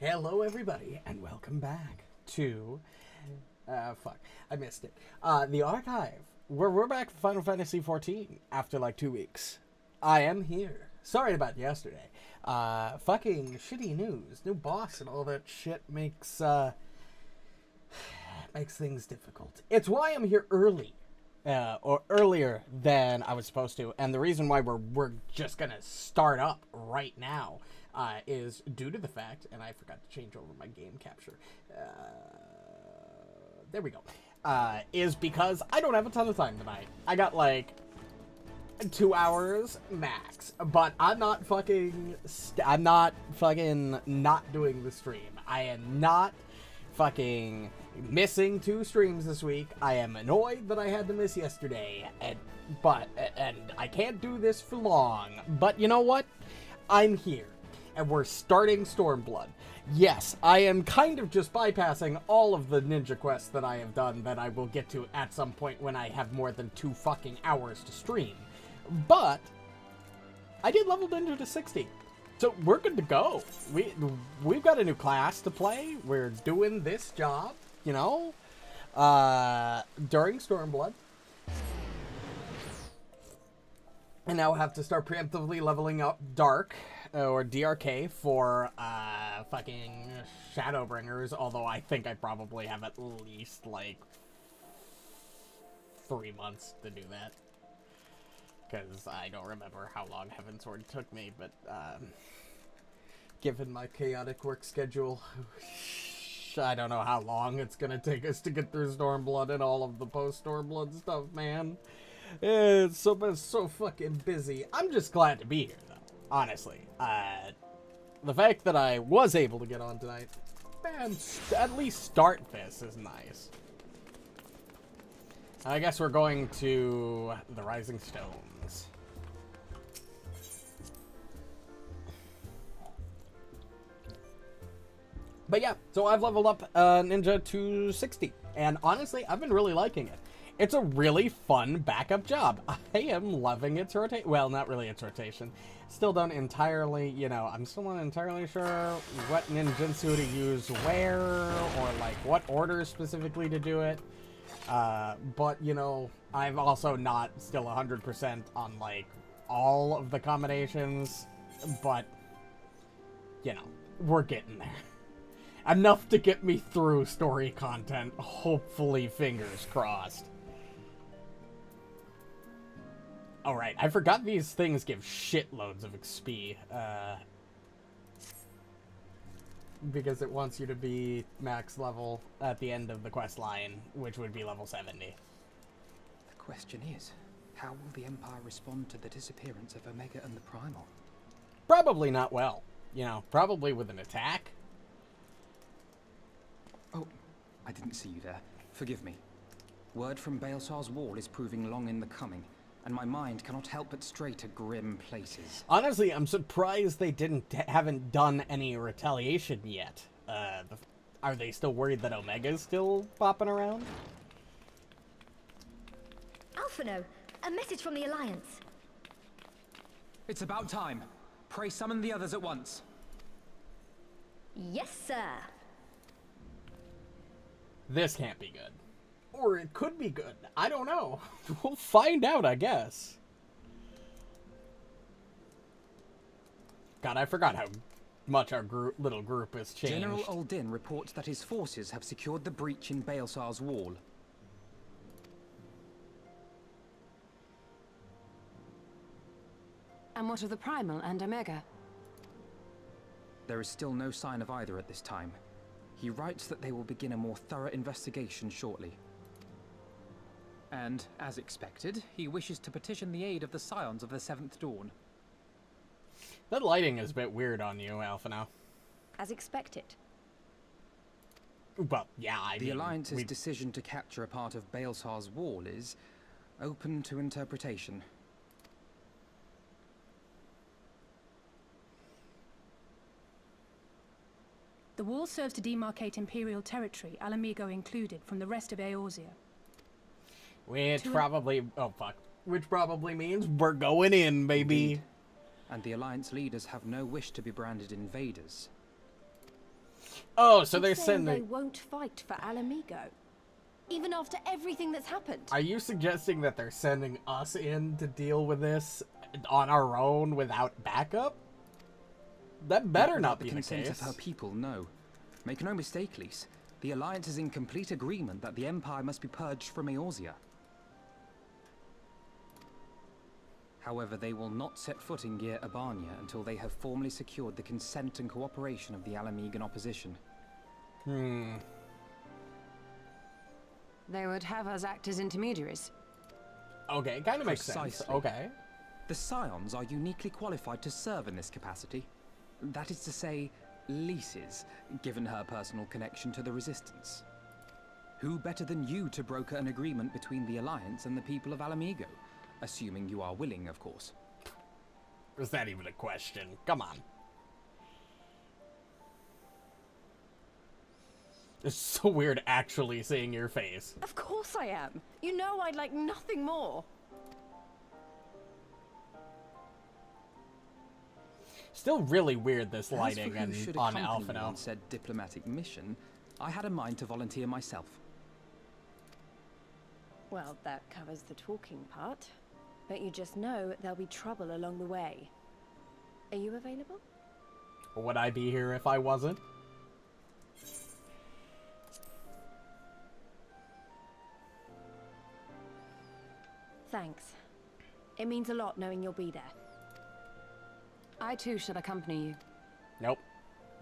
Hello, everybody, and welcome back to... fuck, I missed it. The Archive. We're back for Final Fantasy XIV after like 2 weeks. I am here. Sorry about yesterday. Fucking shitty news. New boss and all that shit makes things difficult. It's why I'm here early. Or earlier than I was supposed to. And the reason why we're just gonna start up right now is due to the fact, and I forgot to change over my game capture. There we go. Is because I don't have a ton of time tonight. I got like 2 hours max, but I'm not fucking not doing the stream. I am not fucking missing 2 streams this week. I am annoyed that I had to miss yesterday, and I can't do this for long. But you know what? I'm here, and we're starting Stomblood. Yes, I am kind of just bypassing all of the ninja quests that I have done that I will get to at some point when I have more than 2 fucking hours to stream. But I did level ninja to 60. So we're good to go. We've got a new class to play. We're doing this job, you know, during Stomblood. And now have to start preemptively leveling up Dark, or DRK, for fucking Shadowbringers, although I think I probably have at least, like, 3 months to do that. Because I don't remember how long Heavensward took me, but given my chaotic work schedule, I don't know how long it's going to take us to get through Stormblood and all of the post-Stormblood stuff, man. It's so fucking busy. I'm just glad to be here, though, honestly. The fact that I was able to get on tonight, man, at least start this is nice. I guess we're going to the Rising Stones. But yeah, so I've leveled up Ninja to 60, and honestly, I've been really liking it. It's a really fun backup job. I am loving its rotation. Well, not really its rotation. Still don't entirely, you know, I'm still not entirely sure what ninjutsu to use where, or like what order specifically to do it. But, you know, I'm also not still 100% on, like, all of the combinations, but, you know, we're getting there. Enough to get me through story content, hopefully, fingers crossed. Alright, I forgot these things give shitloads of XP, because it wants you to be max level at the end of the quest line, which would be level 70. The question is, how will the Empire respond to the disappearance of Omega and the Primal? Probably not well. You know, probably with an attack. Oh, I didn't see you there. Forgive me. Word from Baelsar's wall is proving long in the coming, and my mind cannot help but stray to grim places. Honestly, I'm surprised they haven't done any retaliation yet. Are they still worried that Omega's still popping around? Alphino, a message from the Alliance. It's about time. Pray summon the others at once. Yes, sir. This can't be good. Or it could be good. I don't know. We'll find out, I guess. God, I forgot how much our little group has changed. General Uldin reports that his forces have secured the breach in Baelsar's wall. And what of the Primal and Omega? There is still no sign of either at this time. He writes that they will begin a more thorough investigation shortly. And, as expected, he wishes to petition the aid of the Scions of the Seventh Dawn. That lighting is a bit weird on you, Alphino. As expected. Well, yeah, The Alliance's decision to capture a part of Baelsar's wall is open to interpretation. The wall serves to demarcate Imperial territory, Alamigo included, from the rest of Eorzea. Which probably... Oh, fuck. Which probably means we're going in, baby. Indeed. And the Alliance leaders have no wish to be branded invaders. Oh, so they're It's saying sending... they won't fight for Alamigo, even after everything that's happened. Are you suggesting that they're sending us in to deal with this on our own without backup? That better not be the consent case. of her people, no. Make no mistake, Lys. The Alliance is in complete agreement that the Empire must be purged from Eorzea. However, they will not set foot in Gyr Abania until they have formally secured the consent and cooperation of the Alamigan opposition. They would have us act as intermediaries. Okay, kind of makes sense. Precisely. Okay. The Scions are uniquely qualified to serve in this capacity. That is to say, Lys's, given her personal connection to the Resistance. Who better than you to broker an agreement between the Alliance and the people of Alamigo? Assuming you are willing, of course. Is that even a question? Come on. It's so weird actually seeing your face. Of course I am. You know I'd like nothing more. Still really weird, this As lighting for who and should on accompany you Alphino. on said diplomatic mission, I had a mind to volunteer myself. Well, that covers the talking part. But you just know there'll be trouble along the way. Are you available? Would I be here if I wasn't? Thanks. It means a lot knowing you'll be there. I too shall accompany you. Nope.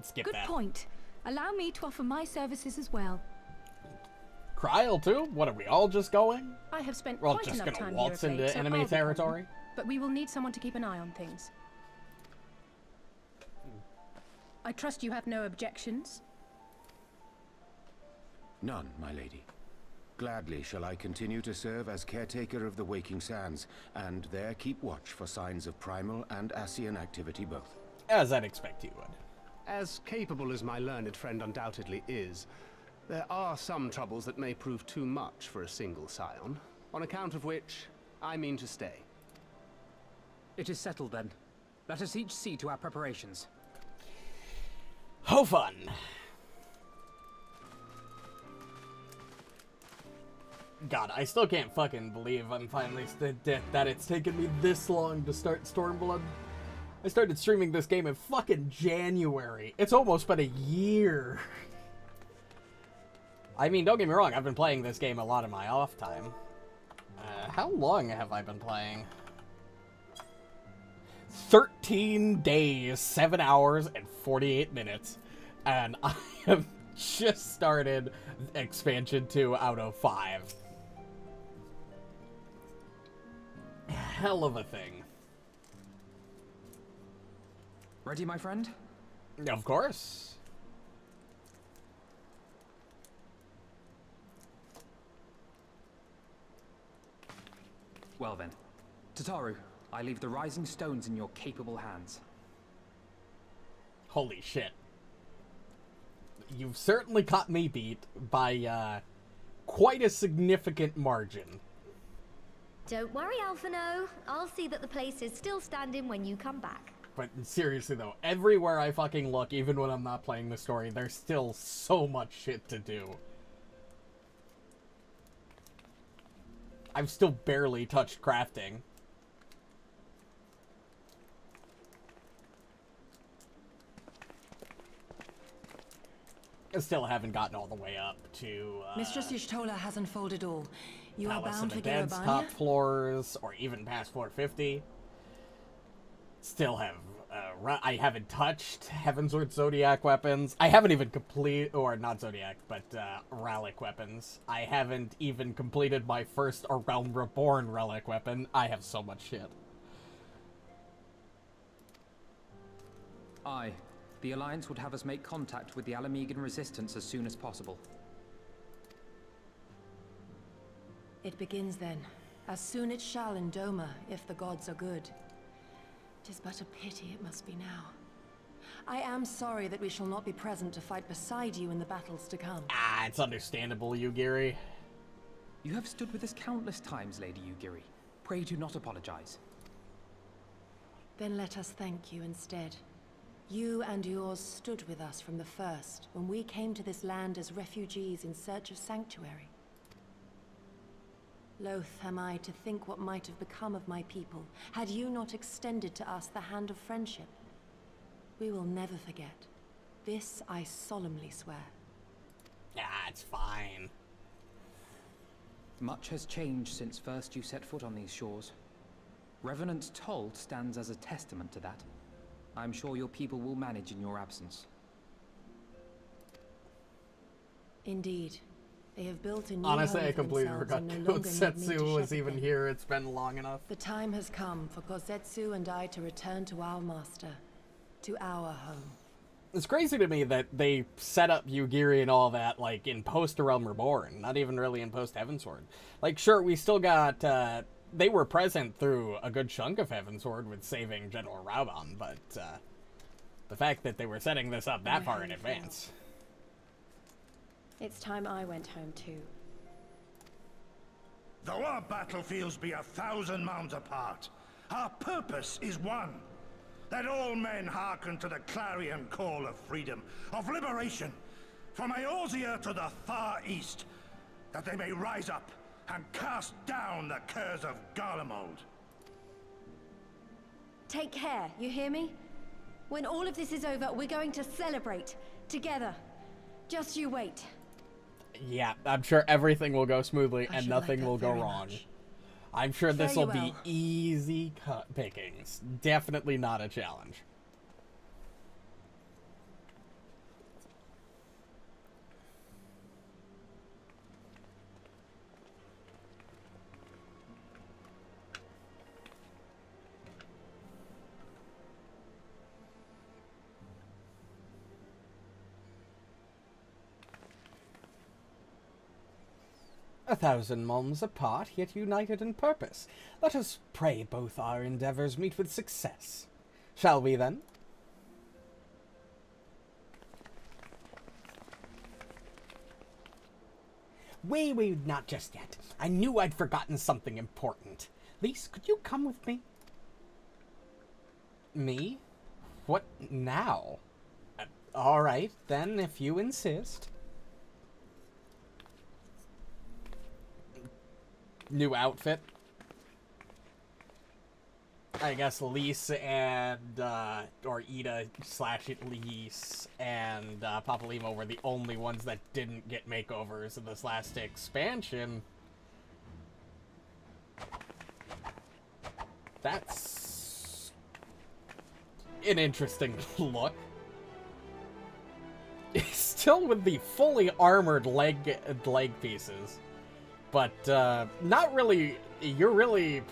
Skip Good that. point. Allow me to offer my services as well. Kryl too? What, are we all just going? I have spent We're all quite just enough gonna time waltz here of late, into so enemy I'll be territory? coming. But we will need someone to keep an eye on things. I trust you have no objections. None, my lady. Gladly shall I continue to serve as caretaker of the Waking Sands, and there keep watch for signs of primal and Ascian activity both. As I'd expect you would. As capable as my learned friend undoubtedly is, there are some troubles that may prove too much for a single scion, on account of which I mean to stay. It is settled then. Let us each see to our preparations. Ho fun! God, I still can't fucking believe I'm finally that it's taken me this long to start Stormblood. I started streaming this game in fucking January. It's almost been a year. I mean, don't get me wrong, I've been playing this game a lot in my off time. How long have I been playing? 13 days, 7 hours, and 48 minutes. And I have just started expansion 2 out of 5. Hell of a thing. Ready, my friend? Of course. Well then. Tataru, I leave the rising stones in your capable hands. Holy shit. You've certainly caught me beat by quite a significant margin. Don't worry, Alphino. I'll see that the place is still standing when you come back. But seriously though, everywhere I fucking look, even when I'm not playing the story, there's still so much shit to do. I've still barely touched crafting. I still haven't gotten all the way up to Mistress Y'shtola has unfolded all. You are Palace of bound the for Dead's Garabania? top floors, or even past floor 50. Still have, I haven't touched Heavensward Zodiac weapons. I haven't even or not Zodiac, but Relic weapons. I haven't even completed my first A Realm Reborn Relic weapon. I have so much shit. Aye. The Alliance would have us make contact with the Alamigan Resistance as soon as possible. It begins then. As soon it shall in Doma, if the gods are good. 'Tis but a pity it must be now. I am sorry that we shall not be present to fight beside you in the battles to come. Ah, it's understandable, Yugiri. You have stood with us countless times, Lady Yugiri. Pray do not apologize. Then let us thank you instead. You and yours stood with us from the first, when we came to this land as refugees in search of sanctuary. Loath am I to think what might have become of my people, had you not extended to us the hand of friendship. We will never forget. This I solemnly swear. Yeah, it's fine. Much has changed since first you set foot on these shores. Revenant's toll stands as a testament to that. I'm sure your people will manage in your absence. Indeed. They have built a new Honestly, home I for completely themselves forgot and no longer need me to Kozetsu was shepherd even them. here. It's been long enough. The time has come for Kozetsu and I to return to our master, to our home. It's crazy to me that they set up Yugiri and all that, like, in post-Realm Reborn, not even really in post-Heavensward. Like, sure, we still got, they were present through a good chunk of Heavensward with saving General Raubon, but, the fact that they were setting this up that far in advance. It's time I went home too. Though our battlefields be 1,000 mounds apart, our purpose is one. That all men hearken to the clarion call of freedom, of liberation, from Eorzea to the far east, that they may rise up and cast down the curse of Garlemald. Take care, you hear me? When all of this is over, we're going to celebrate together. Just you wait. Yeah, I'm sure everything will go smoothly and should nothing like that will go very wrong. much. I'm sure this will be Farewell. easy cut pickings. Definitely not a challenge. A 1,000 moms apart, yet united in purpose. Let us pray both our endeavors meet with success. Shall we, then? Wait, not just yet. I knew I'd forgotten something important. Lise, could you come with me? Me? What now? All right, then, if you insist. New outfit. I guess Lise and, or Ida / Lise and Papalimo were the only ones that didn't get makeovers in this last expansion. That's an interesting look. Still with the fully armored leg pieces. But, not really, you're really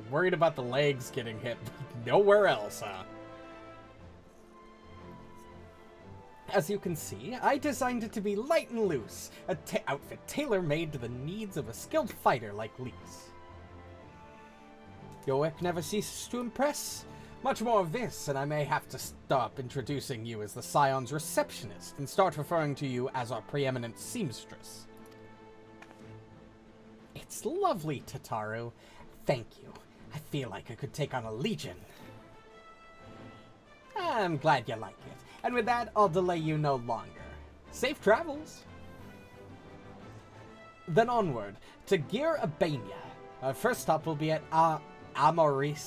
worried about the legs getting hit, but nowhere else, huh? As you can see, I designed it to be light and loose, a outfit tailor-made to the needs of a skilled fighter like Lise. Your work never ceases to impress. Much more of this, and I may have to stop introducing you as the Scion's receptionist and start referring to you as our preeminent seamstress. It's lovely, Tataru. Thank you. I feel like I could take on a legion. I'm glad you like it. And with that, I'll delay you no longer. Safe travels! Then onward, to Gir Abania. Our first stop will be at Amorisai's,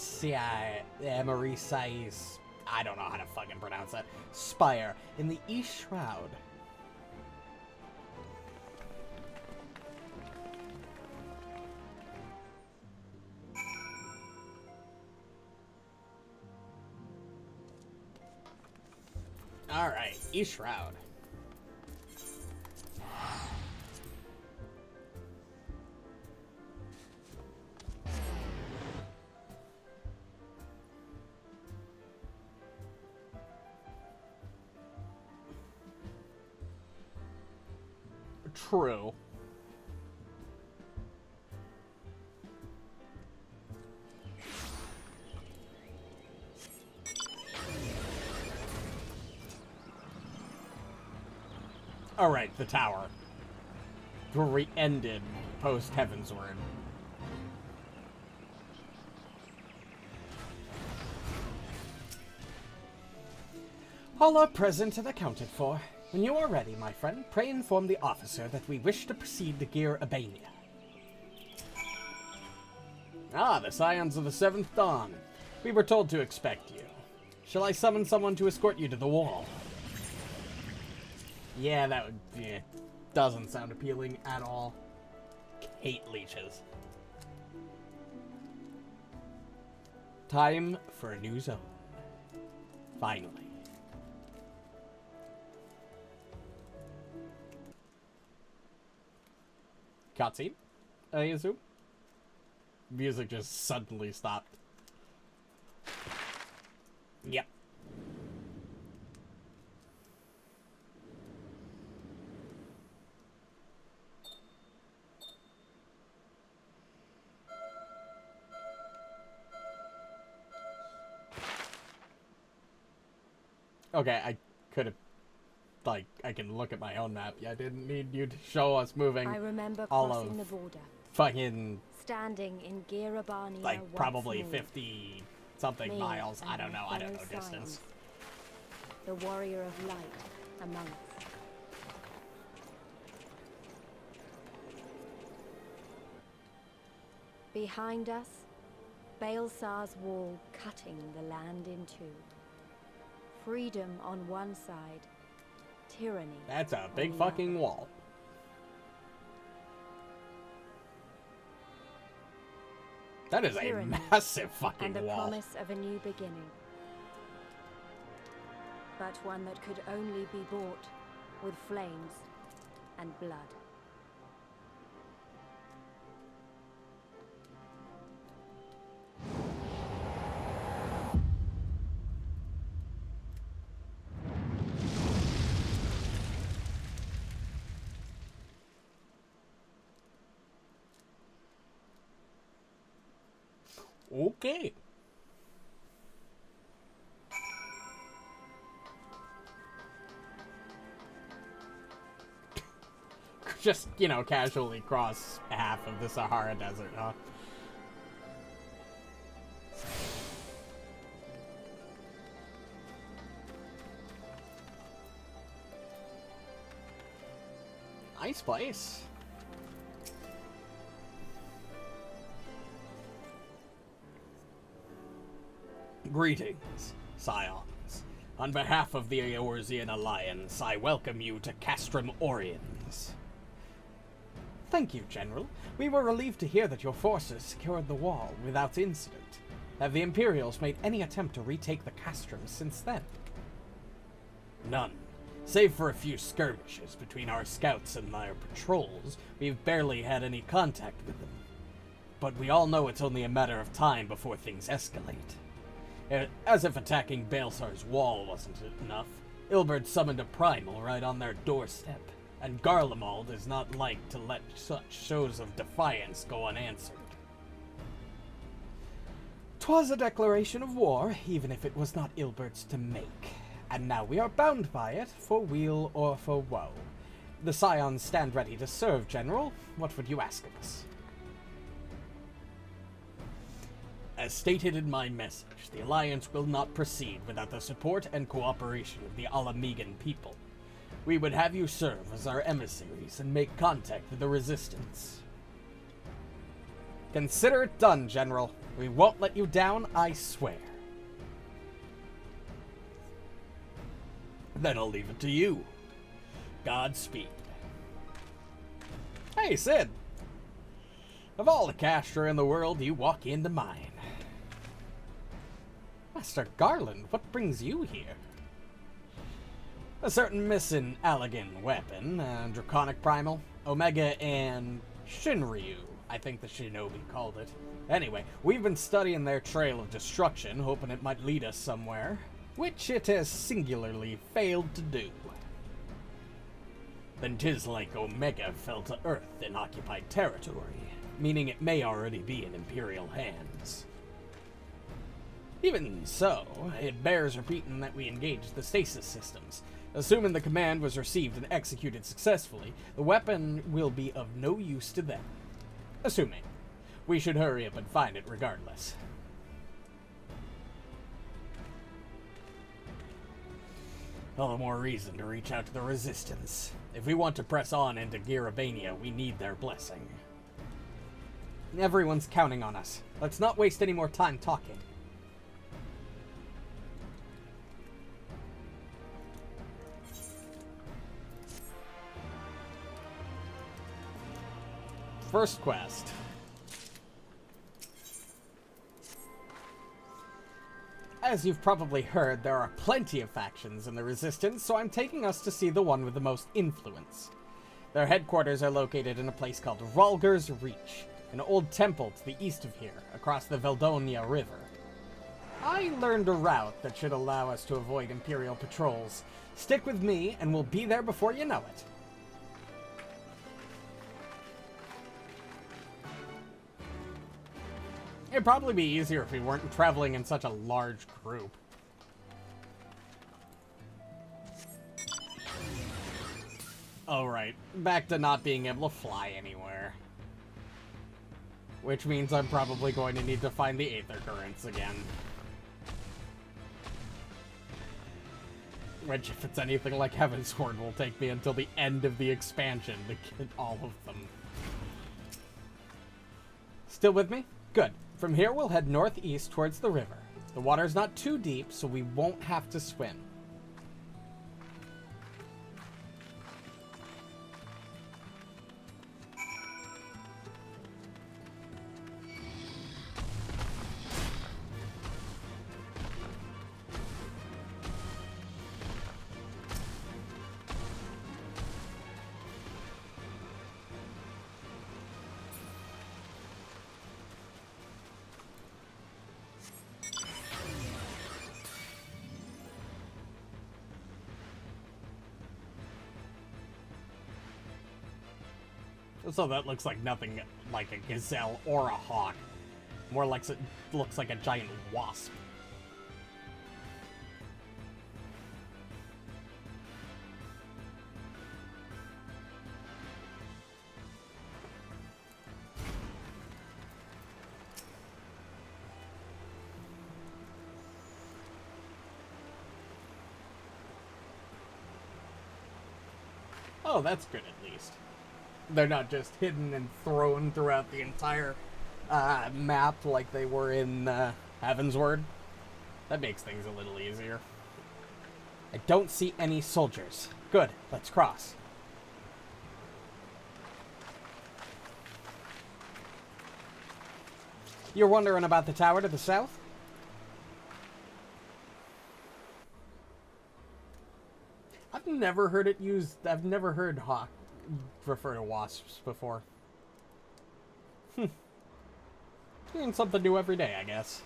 I don't know how to fucking pronounce that, spire in the East Shroud. Alright, East Shroud. True. Alright, the tower. Ended post Heavensward. All are present and accounted for. When you are ready, my friend, pray inform the officer that we wish to proceed to Gear Albania. Ah, the Scions of the Seventh Dawn. We were told to expect you. Shall I summon someone to escort you to the wall? Yeah, that would... Yeah, doesn't sound appealing at all. Hate leeches. Time for a new zone. Finally. Cutscene, I assume? Music just suddenly stopped. Yep. Okay, I could have, like, I can look at my own map. Yeah, I didn't need you to show us moving. I remember all crossing of the border. Fucking, Standing in Girabania like, probably more. 50 something Me miles. I and don't my know. I don't know fellow distance. Scions. The warrior of light among us. Behind us, Baelsar's wall cutting the land in two. Freedom on one side, tyranny. That's a big on the fucking other. wall. That is a Tyranny massive fucking and the wall. promise of a new beginning. But one that could only be bought with flames and blood. Okay. Just, you know, casually cross half of the Sahara Desert, huh? Nice place. Greetings, Scions. On behalf of the Eorzean Alliance, I welcome you to Castrum Oriens. Thank you, General. We were relieved to hear that your forces secured the wall without incident. Have the Imperials made any attempt to retake the castrum since then? None. Save for a few skirmishes between our scouts and their patrols, we've barely had any contact with them. But we all know it's only a matter of time before things escalate. As if attacking Baelsar's wall wasn't enough, Ilberd summoned a primal right on their doorstep, and Garlemald is not like to let such shows of defiance go unanswered. 'Twas a declaration of war, even if it was not Ilberd's to make, and now we are bound by it, for weal or for woe. The Scions stand ready to serve, General. What would you ask of us? As stated in my message, the Alliance will not proceed without the support and cooperation of the Alamegan people. We would have you serve as our emissaries and make contact with the Resistance. Consider it done, General. We won't let you down, I swear. Then I'll leave it to you. Godspeed. Hey, Sid. Of all the Castra in the world, you walk into mine. Master Garland, what brings you here? A certain missing Allegan weapon, Draconic Primal, Omega, and Shinryu, I think the Shinobi called it. Anyway, we've been studying their trail of destruction, hoping it might lead us somewhere, which it has singularly failed to do. Then 'tis like Omega fell to Earth in occupied territory, meaning it may already be in Imperial hands. Even so, it bears repeating that we engaged the stasis systems. Assuming the command was received and executed successfully, the weapon will be of no use to them. Assuming. We should hurry up and find it regardless. All the more reason to reach out to the Resistance. If we want to press on into Girabania, we need their blessing. Everyone's counting on us. Let's not waste any more time talking. First quest. As you've probably heard, there are plenty of factions in the Resistance, so I'm taking us to see the one with the most influence. Their headquarters are located in a place called Rhalger's Reach, an old temple to the east of here, across the Veldonia River. I learned a route that should allow us to avoid Imperial patrols. Stick with me, and we'll be there before you know it. It'd probably be easier if we weren't traveling in such a large group. Alright, back to not being able to fly anywhere. Which means I'm probably going to need to find the Aether Currents again. Which, if it's anything like Heavensward, will take me until the end of the expansion to get all of them. Still with me? Good. From here, we'll head northeast towards the river. The water's not too deep, so we won't have to swim. So that looks like nothing like a gazelle or a hawk. More like it looks like a giant wasp. Oh, that's good at least. They're not just hidden and thrown throughout the entire map like they were in Heavensward. That makes things a little easier. I don't see any soldiers. Good, let's cross. You're wondering about the tower to the south? I've never heard it used. I've never heard hawk refer to wasps before. Doing something new every day, I guess.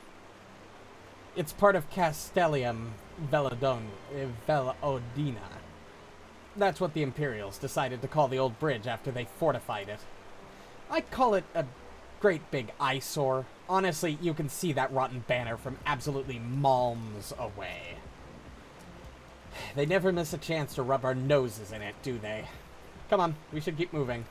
It's part of Castellium Velodina. That's what the Imperials decided to call the old bridge after they fortified it. I call it a great big eyesore. Honestly, you can see that rotten banner from absolutely malms away. They never miss a chance to rub our noses in it, do they? Come on, we should keep moving.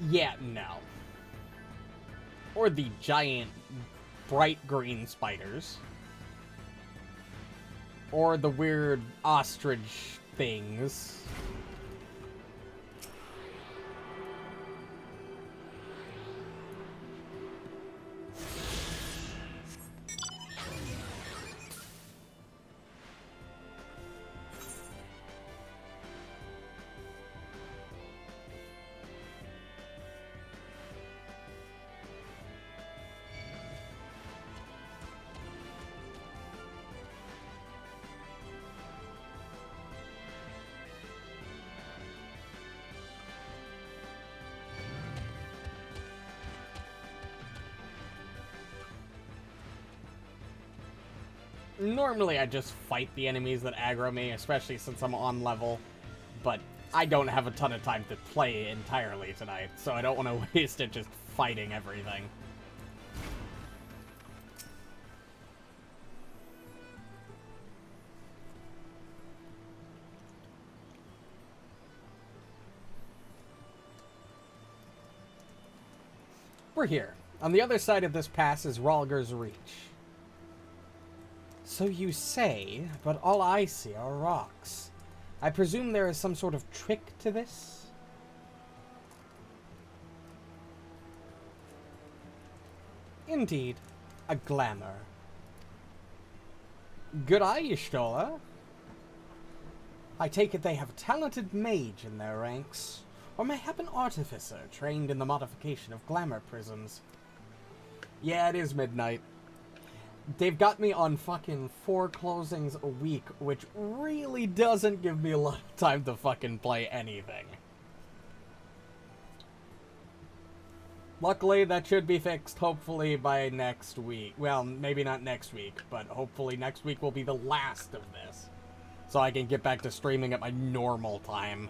Yeah, no. Or the giant bright green spiders. Or the weird ostrich things. Normally I just fight the enemies that aggro me, especially since I'm on level, but I don't have a ton of time to play entirely tonight, so I don't want to waste it just fighting everything. We're here. On the other side of this pass is Rhalgr's Reach. So you say, but all I see are rocks. I presume there is some sort of trick to this? Indeed, a glamour. Good eye, Y'shtola. I take it they have a talented mage in their ranks, or mayhap an artificer trained in the modification of glamour prisms. Yeah, it is midnight. They've got me on fucking 4 closings a week, which really doesn't give me a lot of time to fucking play anything. Luckily, that should be fixed, hopefully, by next week. Well, maybe not next week, but hopefully next week will be the last of this. So I can get back to streaming at my normal time.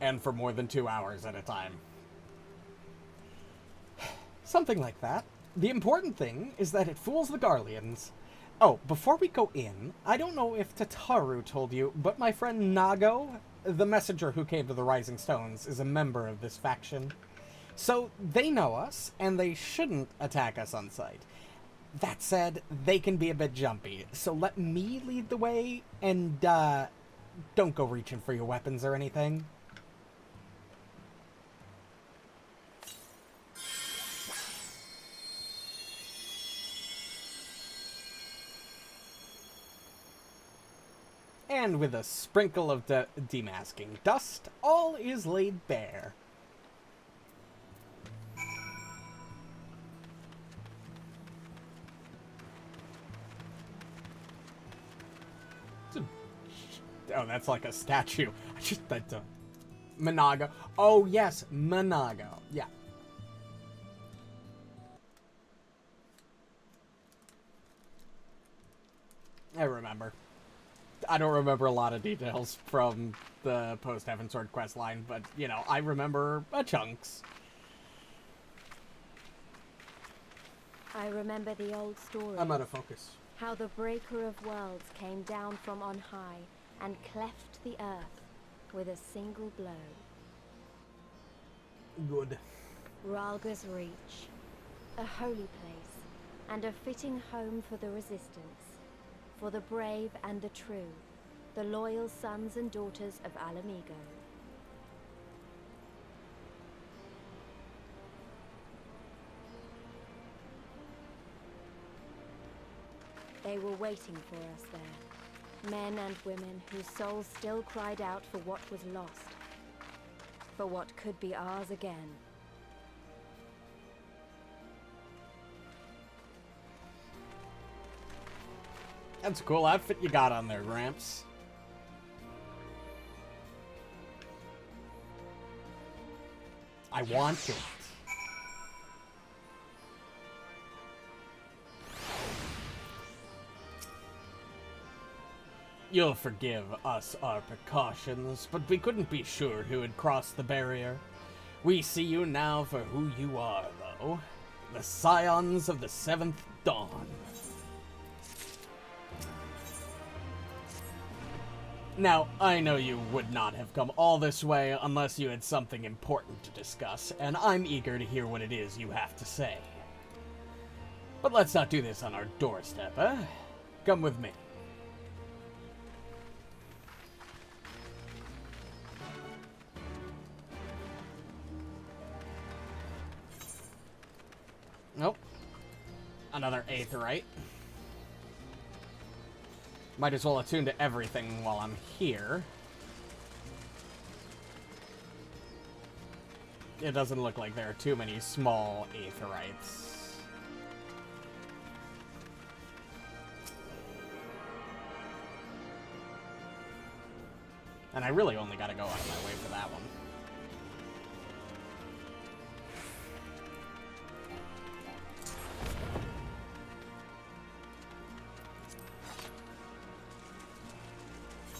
And for more than 2 hours at a time. Something like that. The important thing is that it fools the Garleans. Oh, before we go in, I don't know if Tataru told you, but my friend Nago, the messenger who came to the Rising Stones, is a member of this faction. So they know us, and they shouldn't attack us on sight. That said, they can be a bit jumpy, so let me lead the way, and, don't go reaching for your weapons or anything. And with a sprinkle of demasking dust, all is laid bare. Oh, that's like a statue. I just that Manago. Oh yes, Manago. Yeah. I remember. I don't remember a lot of details from the post-Heavensward quest line, but, you know, I remember chunks. I remember the old story. I'm out of focus. How the Breaker of Worlds came down from on high and cleft the earth with a single blow. Good. Rhalgr's Reach, a holy place, and a fitting home for the Resistance. For the brave and the true, the loyal sons and daughters of Alamigo. They were waiting for us there, men and women whose souls still cried out for what was lost, for what could be ours again. That's a cool outfit you got on there, Gramps. I want it. You'll forgive us our precautions, but we couldn't be sure who had crossed the barrier. We see you now for who you are, though. The Scions of the Seventh Dawn. Now, I know you would not have come all this way unless you had something important to discuss, and I'm eager to hear what it is you have to say. But let's not do this on our doorstep, eh? Come with me. Nope. Another Aetheryte. Might as well attune to everything while I'm here. It doesn't look like there are too many small Aetherytes. And I really only gotta go out of my way for that one.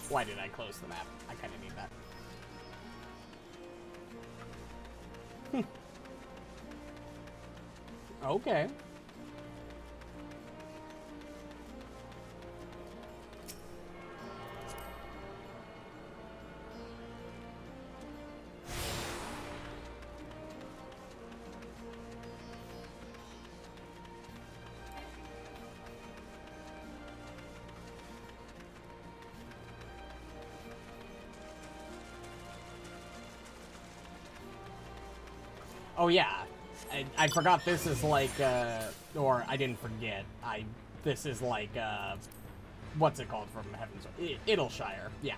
Why did I close the map? I kind of need that. Okay. Oh yeah, I forgot this is like, or I didn't forget, this is like, what's it called from Heaven's... Idleshire, yeah.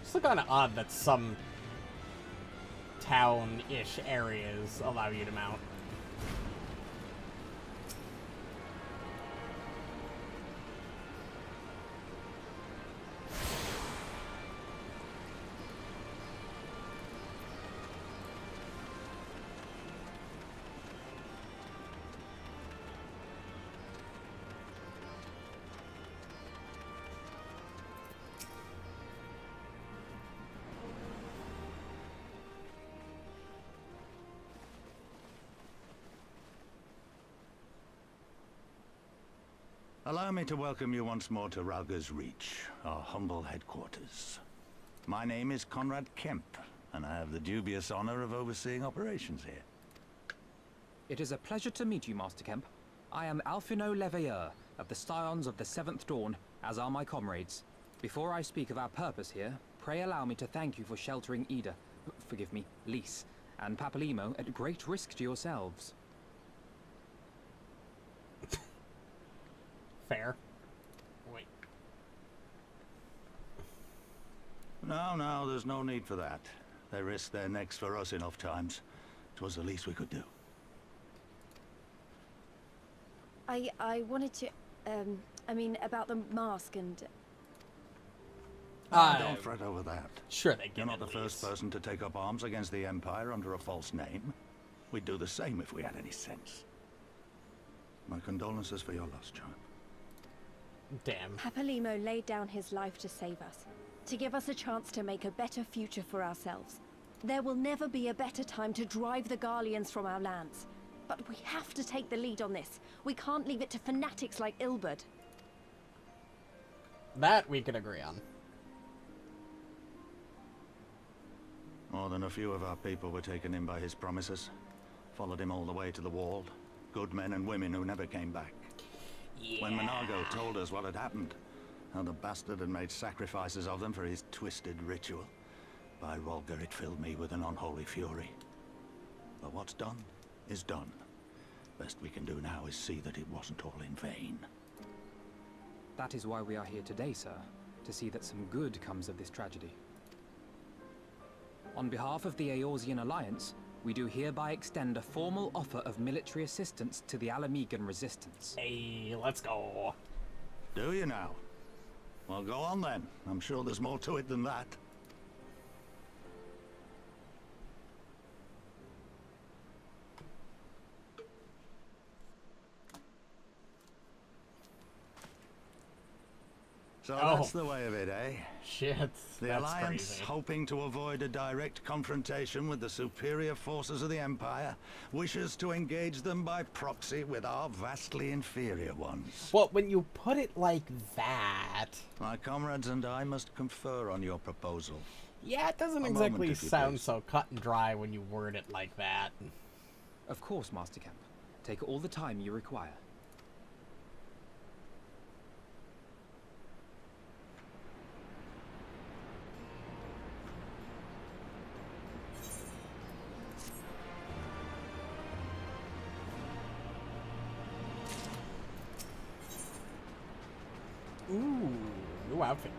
It's kind of odd that some town-ish areas allow you to mount. Allow me to welcome you once more to Ralga's Reach, our humble headquarters. My name is Conrad Kemp, and I have the dubious honor of overseeing operations here. It is a pleasure to meet you, Master Kemp. I am Alphino Leveilleur, of the Scions of the Seventh Dawn, as are my comrades. Before I speak of our purpose here, pray allow me to thank you for sheltering Ida, forgive me, Lys, and Papalymo at great risk to yourselves. Fair. Wait. No, there's no need for that. They risked their necks for us enough times. 'Twas the least we could do. I wanted to, I mean, about the mask and... Don't fret over that. Sure, they You're not the first person to take up arms against the Empire under a false name. We'd do the same if we had any sense. My condolences for your loss, child. Damn. Papalymo laid down his life to save us, to give us a chance to make a better future for ourselves. There will never be a better time to drive the Garleans from our lands. But we have to take the lead on this. We can't leave it to fanatics like Ilberd. That we can agree on. More than a few of our people were taken in by his promises. Followed him all the way to the wall. Good men and women who never came back. Yeah. When Monargo told us what had happened, how the bastard had made sacrifices of them for his twisted ritual, by Rolgar it filled me with an unholy fury. But what's done is done. Best we can do now is see that it wasn't all in vain. That is why we are here today, sir, to see that some good comes of this tragedy. On behalf of the Eorzean Alliance, we do hereby extend a formal offer of military assistance to the Alamegan resistance. Hey, let's go. Do you now? Well, go on then. I'm sure there's more to it than that. So that's the way of it, eh? Shit, The that's Alliance, crazy. hoping to avoid a direct confrontation with the superior forces of the Empire, wishes to engage them by proxy with our vastly inferior ones. Well, when you put it like that... My comrades and I must confer on your proposal. Yeah, it doesn't A moment, exactly if you sound please. so cut and dry when you word it like that. Of course, Master Kemp. Take all the time you require. Ooh, new outfits.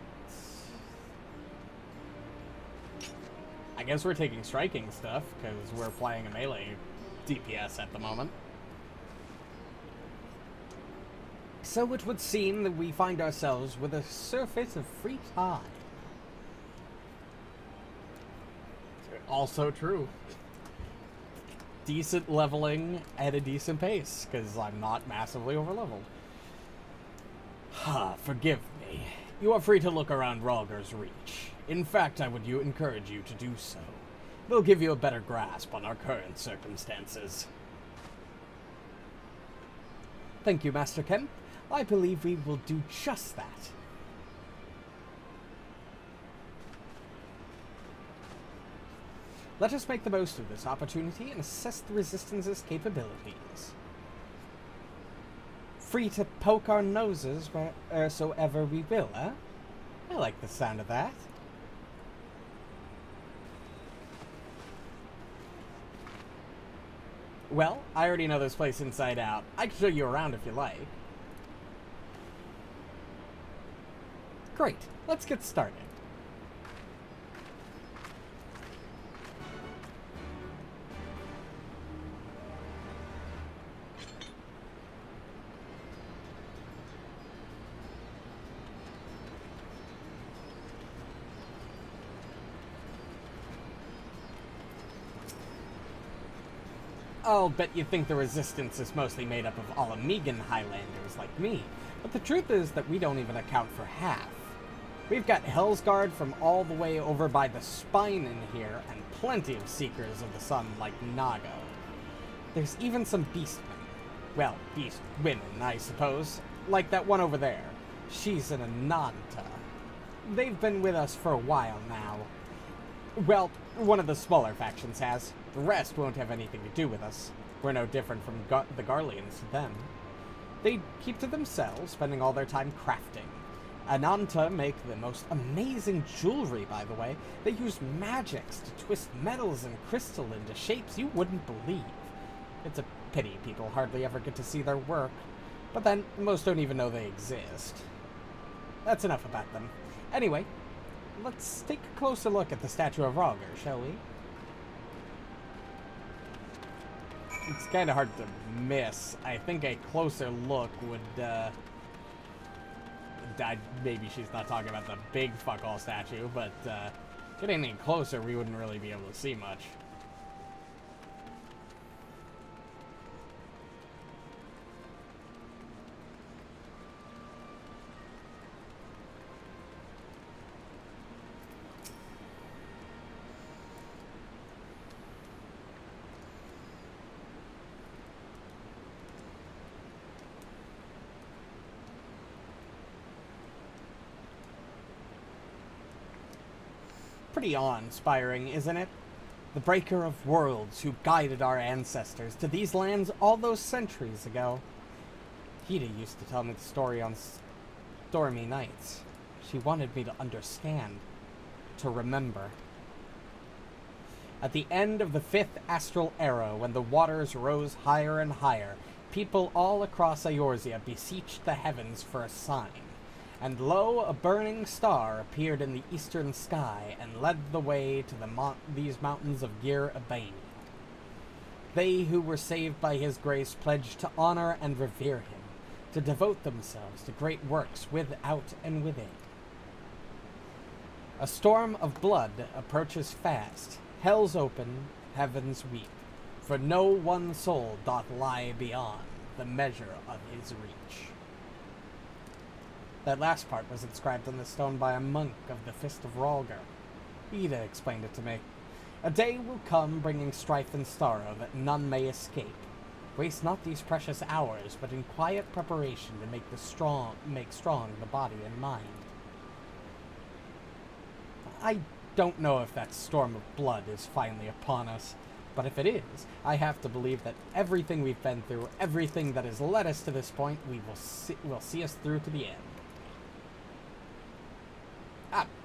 I guess we're taking striking stuff, because we're playing a melee DPS at the moment. So it would seem that we find ourselves with a surfeit of free time. Also true. Decent leveling at a decent pace, because I'm not massively overleveled. Forgive me. You are free to look around Rhalgr's Reach. In fact, I would encourage you to do so. It'll give you a better grasp on our current circumstances. Thank you, Master Kemp. I believe we will do just that. Let us make the most of this opportunity and assess the Resistance's capabilities. Free to poke our noses wheresoever we will, eh? I like the sound of that. Well, I already know this place inside out. I can show you around if you like. Great, let's get started. I'll bet you think the Resistance is mostly made up of Alamegan Highlanders like me, but the truth is that we don't even account for half. We've got Hellsguard from all the way over by the Spine in here, and plenty of Seekers of the Sun like Nago. There's even some Beastmen. Well, Beast women, I suppose. Like that one over there. She's an Ananta. They've been with us for a while now. Well, one of the smaller factions has. The rest won't have anything to do with us. We're no different from the Garleans to them. They keep to themselves, spending all their time crafting. Ananta make the most amazing jewelry, by the way. They use magics to twist metals and crystal into shapes you wouldn't believe. It's a pity people hardly ever get to see their work. But then, most don't even know they exist. That's enough about them. Anyway, let's take a closer look at the statue of Rhalgr, shall we? It's kind of hard to miss. I think a closer look would, maybe she's not talking about the big fuck-all statue, but, getting any closer, we wouldn't really be able to see much. Pretty awe-inspiring, isn't it? The breaker of worlds who guided our ancestors to these lands all those centuries ago. Hida used to tell me the story on stormy nights. She wanted me to understand, to remember. At the end of the 5th astral era, when the waters rose higher and higher, people all across Eorzea beseeched the heavens for a sign. And lo, a burning star appeared in the eastern sky and led the way to these mountains of Gir Abane. They who were saved by his grace pledged to honor and revere him, to devote themselves to great works without and within. A storm of blood approaches fast, hell's open, heavens weep, for no one soul doth lie beyond the measure of his reach. That last part was inscribed on the stone by a monk of the Fist of Rhalgr. Hida explained it to me. A day will come bringing strife and sorrow that none may escape. Waste not these precious hours, but in quiet preparation to make strong the body and mind. I don't know if that storm of blood is finally upon us, but if it is, I have to believe that everything we've been through, everything that has led us to this point, will see us through to the end.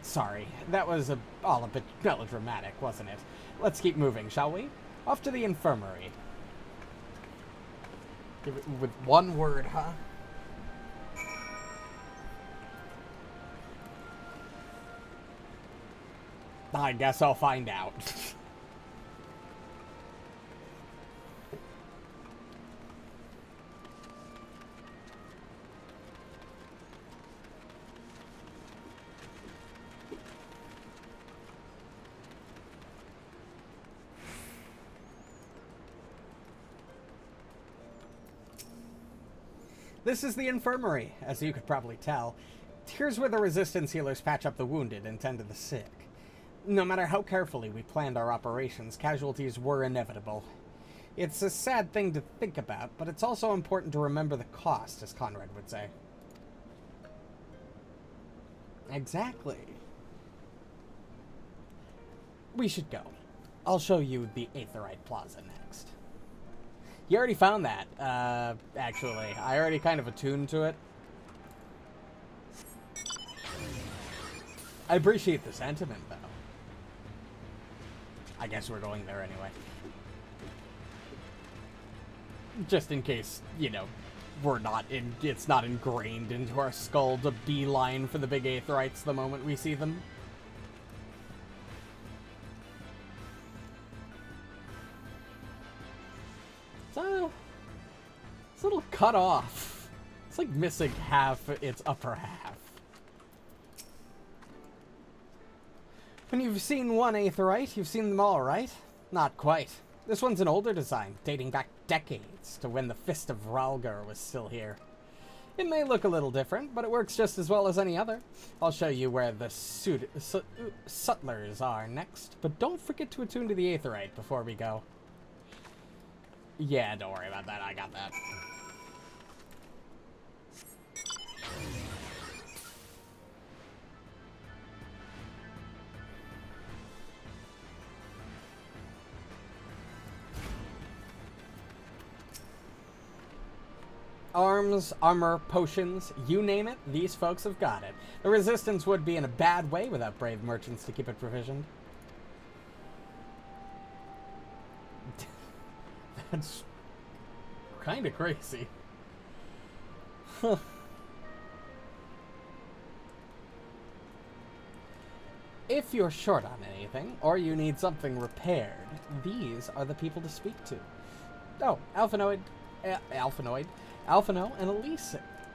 Sorry, that was all a bit melodramatic, wasn't it? Let's keep moving, shall we? Off to the infirmary. Give it with one word, huh? I guess I'll find out. This is the infirmary, as you could probably tell. Here's where the Resistance healers patch up the wounded and tend to the sick. No matter how carefully we planned our operations, casualties were inevitable. It's a sad thing to think about, but it's also important to remember the cost, as Conrad would say. Exactly. We should go. I'll show you the Aetherite Plaza next. You already found that, actually. I already kind of attuned to it. I appreciate the sentiment, though. I guess we're going there anyway. Just in case, you know, it's not ingrained into our skull to beeline for the big Aetherites the moment we see them. It's a little cut off. It's like missing half its upper half. When you've seen one Aetherite, you've seen them all, right? Not quite. This one's an older design, dating back decades to when the Fist of Rhalgr was still here. It may look a little different, but it works just as well as any other. I'll show you where the sutlers are next, but don't forget to attune to the Aetherite before we go. Yeah, don't worry about that. I got that. Arms, armor, potions, you name it, these folks have got it. The Resistance would be in a bad way without brave merchants to keep it provisioned. That's kind of crazy. Huh. If you're short on anything, or you need something repaired, these are the people to speak to. Oh, Alphino and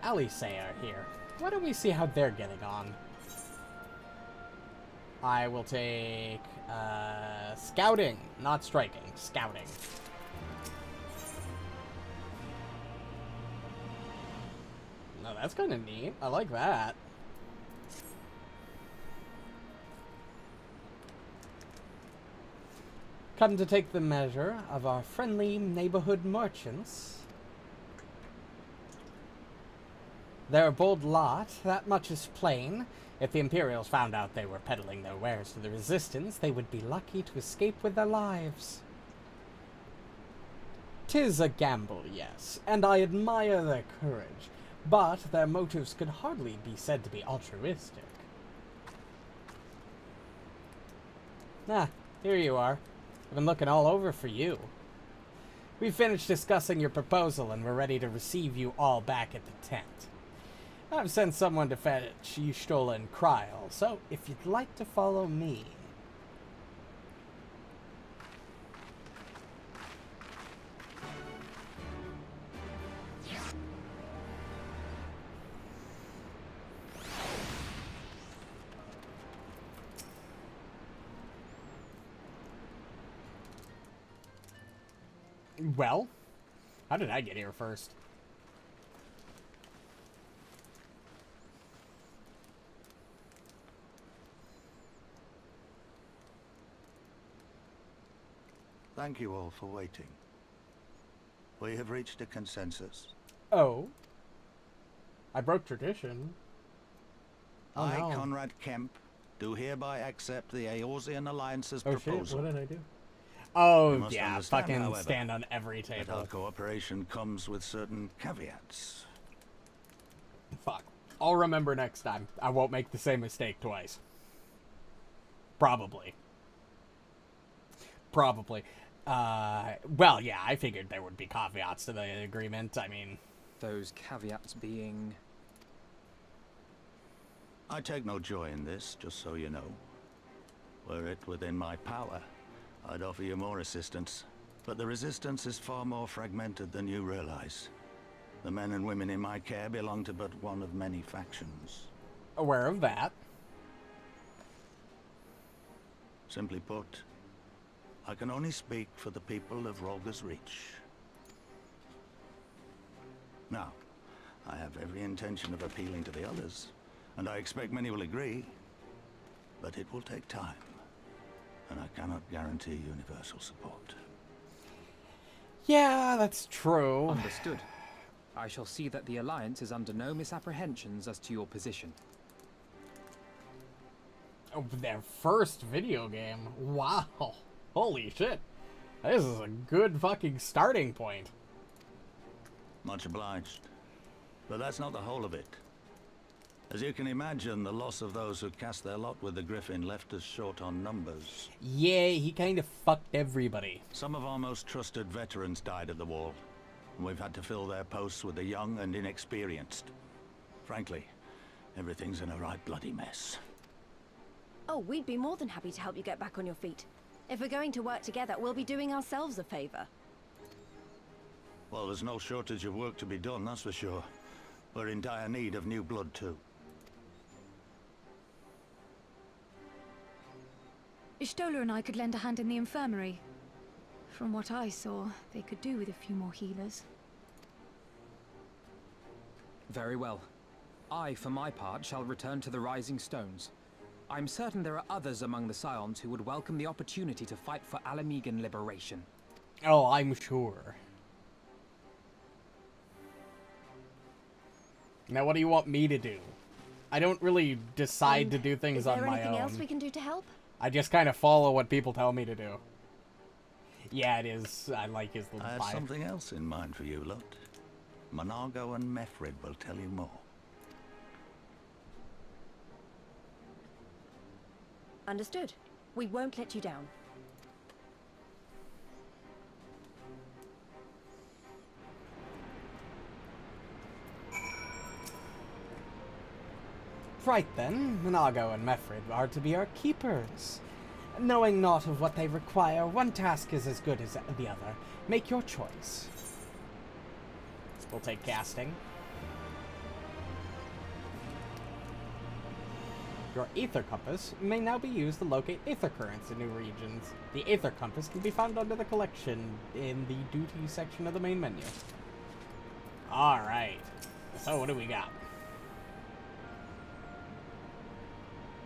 Alice are here. Why don't we see how they're getting on? I will take scouting, not striking, scouting. No, that's kind of neat. I like that. Come to take the measure of our friendly neighborhood merchants. They're a bold lot, that much is plain. If the Imperials found out they were peddling their wares to the Resistance, they would be lucky to escape with their lives. 'Tis a gamble, yes, and I admire their courage, but their motives could hardly be said to be altruistic. Ah, here you are. I've been looking all over for you. We've finished discussing your proposal and we're ready to receive you all back at the tent. I've sent someone to fetch Y'shtola and Kryl, so if you'd like to follow me... Well, how did I get here first? Thank you all for waiting. We have reached a consensus. Oh. I broke tradition. Oh, I, no. Conrad Kemp, do hereby accept the Eorzean Alliance's Oh proposal. shit, what did I do? You Oh, must yeah, understand, fucking however, stand on every that our table. cooperation comes with certain caveats. Fuck. I'll remember next time. I won't make the same mistake twice. Probably. Well, yeah, I figured there would be caveats to the agreement. I mean... Those caveats being... I take no joy in this, just so you know. Were it within my power, I'd offer you more assistance. But the Resistance is far more fragmented than you realize. The men and women in my care belong to but one of many factions. Aware of that. Simply put, I can only speak for the people of Rhalgr's Reach. Now, I have every intention of appealing to the others, and I expect many will agree. But it will take time, and I cannot guarantee universal support. Yeah, that's true. Understood. I shall see that the Alliance is under no misapprehensions as to your position. Oh, their first video game? Wow. Holy shit. This is a good fucking starting point. Much obliged. But that's not the whole of it. As you can imagine, the loss of those who cast their lot with the Griffin left us short on numbers. Yeah, he kind of fucked everybody. Some of our most trusted veterans died at the wall. And we've had to fill their posts with the young and inexperienced. Frankly, everything's in a right bloody mess. Oh, we'd be more than happy to help you get back on your feet. If we're going to work together, we'll be doing ourselves a favor. Well, there's no shortage of work to be done, that's for sure. We're in dire need of new blood, too. Ishtola and I could lend a hand in the infirmary. From what I saw, they could do with a few more healers. Very well. I, for my part, shall return to the Rising Stones. I'm certain there are others among the Scions who would welcome the opportunity to fight for Alamegan liberation. Oh, I'm sure. Now, what do you want me to do? I don't really decide to do things on my own. Is there anything else we can do to help? I just kind of follow what people tell me to do. Yeah, it is. I like his little I have vibe. something else in mind for you lot. Monargo and Mefrid will tell you more. Understood. We won't let you down. Right then, Minago and Mefrid are to be our keepers. Knowing naught of what they require, one task is as good as the other. Make your choice. We'll take casting. Your Aether Compass may now be used to locate Aether Currents in new regions. The Aether Compass can be found under the collection in the duty section of the main menu. Alright. So what do we got?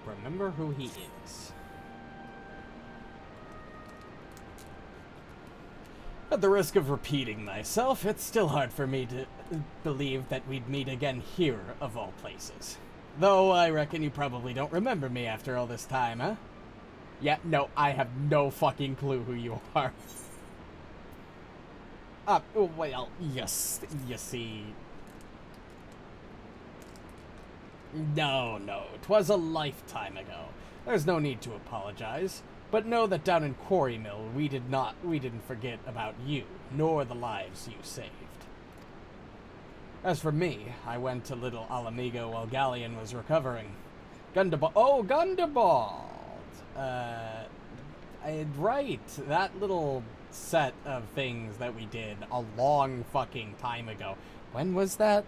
Remember who he is. At the risk of repeating myself, it's still hard for me to believe that we'd meet again here, of all places. Though I reckon you probably don't remember me after all this time, huh? Yeah, no, I have no fucking clue who you are. Well, yes, you see... No, 'twas a lifetime ago. There's no need to apologize. But know that down in Quarry Mill, we didn't forget about you, nor the lives you saved. As for me, I went to little Alamigo while Galleon was recovering. Gundabald. Oh, Gundabald! Right, that little set of things that we did a long fucking time ago. When was that?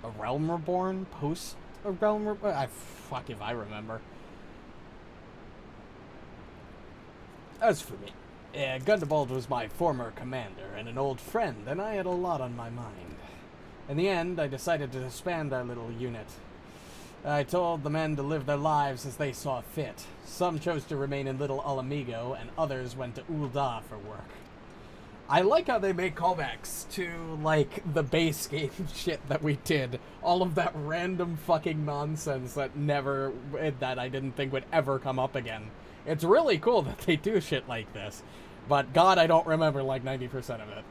A Realm Reborn? Post a Realm Reborn? Fuck if I remember. As for me, Gundabald was my former commander and an old friend, and I had a lot on my mind. In the end, I decided to disband our little unit. I told the men to live their lives as they saw fit. Some chose to remain in Little Alamigo, and others went to Ul'dah for work. I like how they make callbacks to, like, the base game shit that we did. All of that random fucking nonsense that I didn't think would ever come up again. It's really cool that they do shit like this. But God, I don't remember like 90% of it.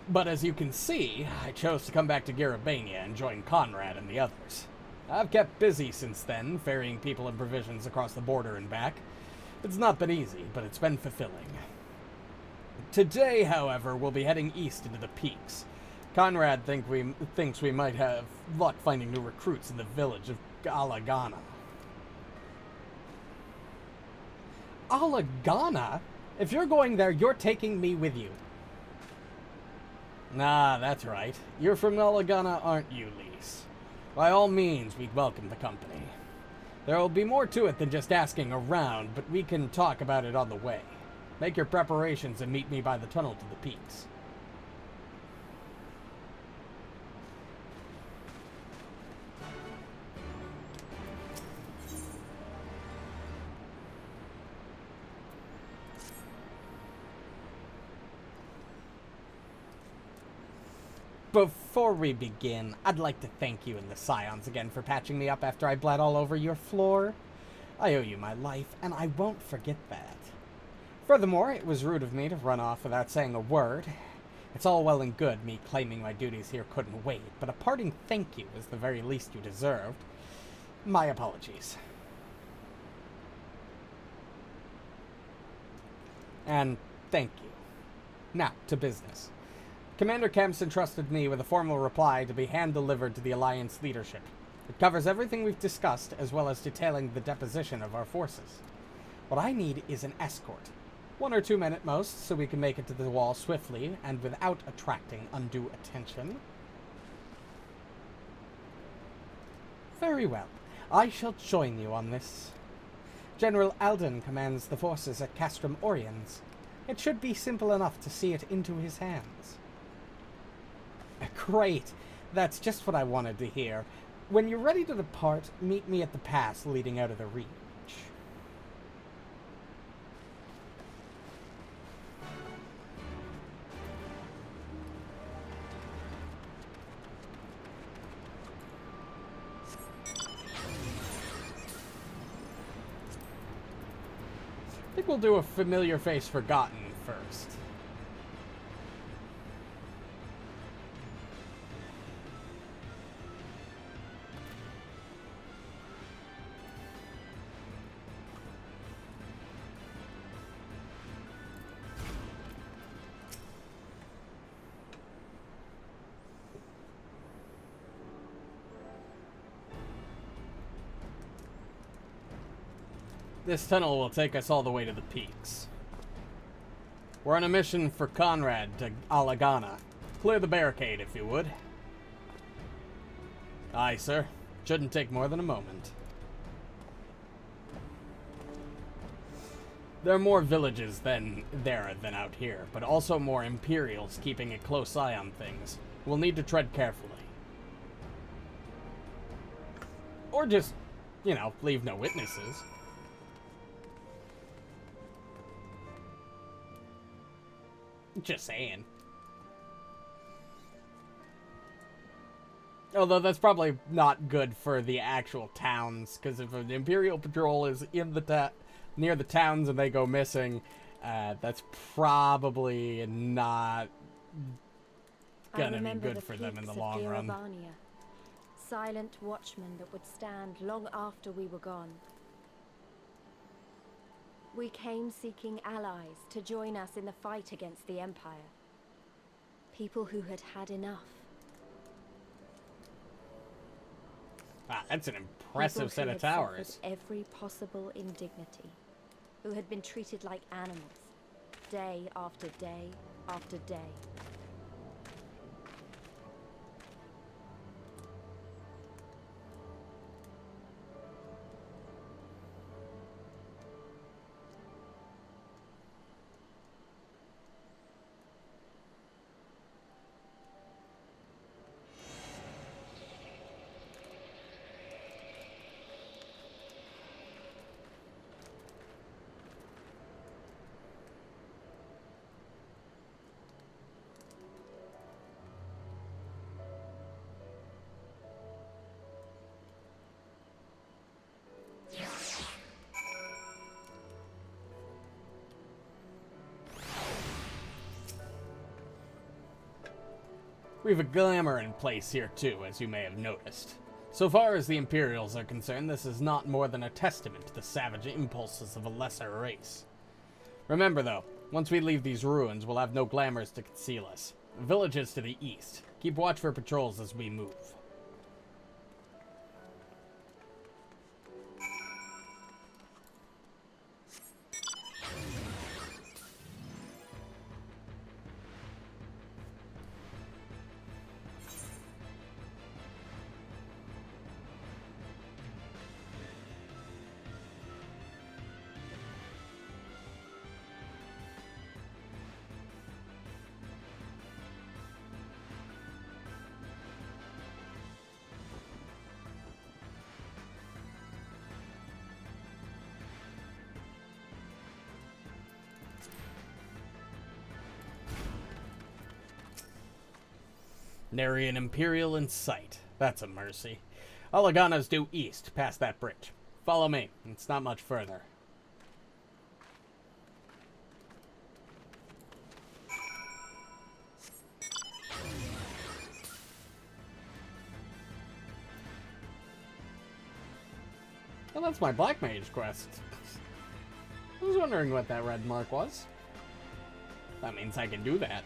But as you can see, I chose to come back to Garabania and join Conrad and the others. I've kept busy since then, ferrying people and provisions across the border and back. It's not been easy, but it's been fulfilling. Today, however, we'll be heading east into the peaks. Conrad thinks we might have luck finding new recruits in the village of Alagana. Alagana? If you're going there, you're taking me with you. Nah, that's right. You're from Alagana, aren't you, Lise? By all means, we'd welcome the company. There'll be more to it than just asking around, but we can talk about it on the way. Make your preparations and meet me by the tunnel to the peaks. Before we begin, I'd like to thank you and the Scions again for patching me up after I bled all over your floor. I owe you my life, and I won't forget that. Furthermore, it was rude of me to run off without saying a word. It's all well and good me claiming my duties here couldn't wait, but a parting thank you is the very least you deserved. My apologies. And thank you. Now, to business. Commander Kemp's entrusted me with a formal reply to be hand-delivered to the Alliance leadership. It covers everything we've discussed, as well as detailing the deposition of our forces. What I need is an escort. 1 or 2 men at most, so we can make it to the wall swiftly and without attracting undue attention. Very well. I shall join you on this. General Alden commands the forces at Castrum Oriens. It should be simple enough to see it into his hands. Great. That's just what I wanted to hear. When you're ready to depart, meet me at the pass leading out of the Reach. I think we'll do a familiar face forgotten first. This tunnel will take us all the way to the peaks. We're on a mission for Conrad to Alagana. Clear the barricade, if you would. Aye, sir. Shouldn't take more than a moment. There are more villages than out here, but also more Imperials keeping a close eye on things. We'll need to tread carefully. Or just, you know, leave no witnesses. Just saying. Although that's probably not good for the actual towns, because if an Imperial patrol is in the near the towns and they go missing, that's probably not gonna be good for them in the long run. Silent watchmen that would stand long after we were gone. We came seeking allies to join us in the fight against the Empire. People who had had enough. Ah, that's an impressive set of towers. Every possible indignity. Who had been treated like animals. Day after day after day. We have a glamour in place here too, as you may have noticed. So far as the Imperials are concerned, this is not more than a testament to the savage impulses of a lesser race. Remember though, once we leave these ruins, we'll have no glamours to conceal us. Villages to the east. Keep watch for patrols as we move. Nary an Imperial in sight. That's a mercy. Alagana's due east, past that bridge. Follow me. It's not much further. Well, that's my Black Mage quest. I was wondering what that red mark was. That means I can do that.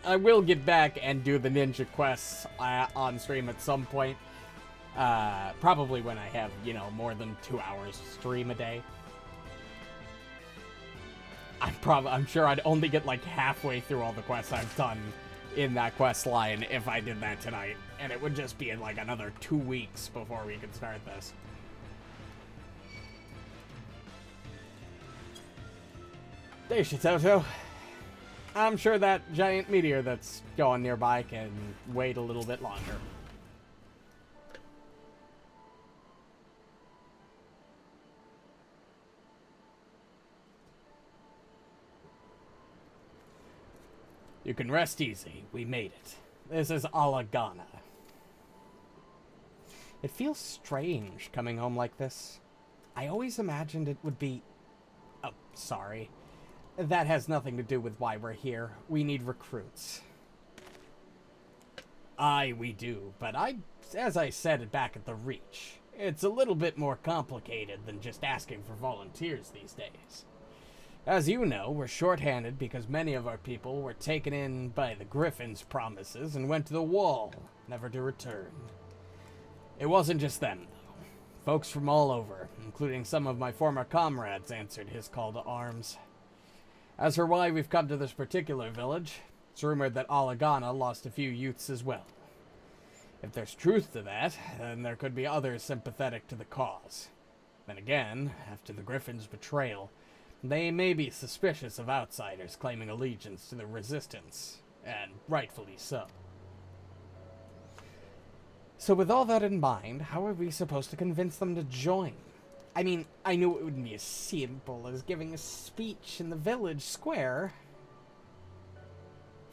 I will get back and do the ninja quests on stream at some point. Probably when I have, you know, more than 2 hours stream a day. I'm sure I'd only get like halfway through all the quests I've done in that quest line if I did that tonight. And it would just be in like another 2 weeks before we could start this. Daisha Toto. I'm sure that giant meteor that's going nearby can wait a little bit longer. You can rest easy. We made it. This is Alagana. It feels strange coming home like this. I always imagined it would be... Oh, sorry. That has nothing to do with why we're here. We need recruits. Aye, we do, but as I said it back at the Reach, it's a little bit more complicated than just asking for volunteers these days. As you know, we're short-handed because many of our people were taken in by the Griffin's promises and went to the Wall, never to return. It wasn't just them, though. Folks from all over, including some of my former comrades, answered his call to arms. As for why we've come to this particular village, it's rumored that Alagana lost a few youths as well. If there's truth to that, then there could be others sympathetic to the cause. Then again, after the Griffin's betrayal, they may be suspicious of outsiders claiming allegiance to the Resistance, and rightfully so. So with all that in mind, how are we supposed to convince them to join? I mean, I knew it wouldn't be as simple as giving a speech in the village square.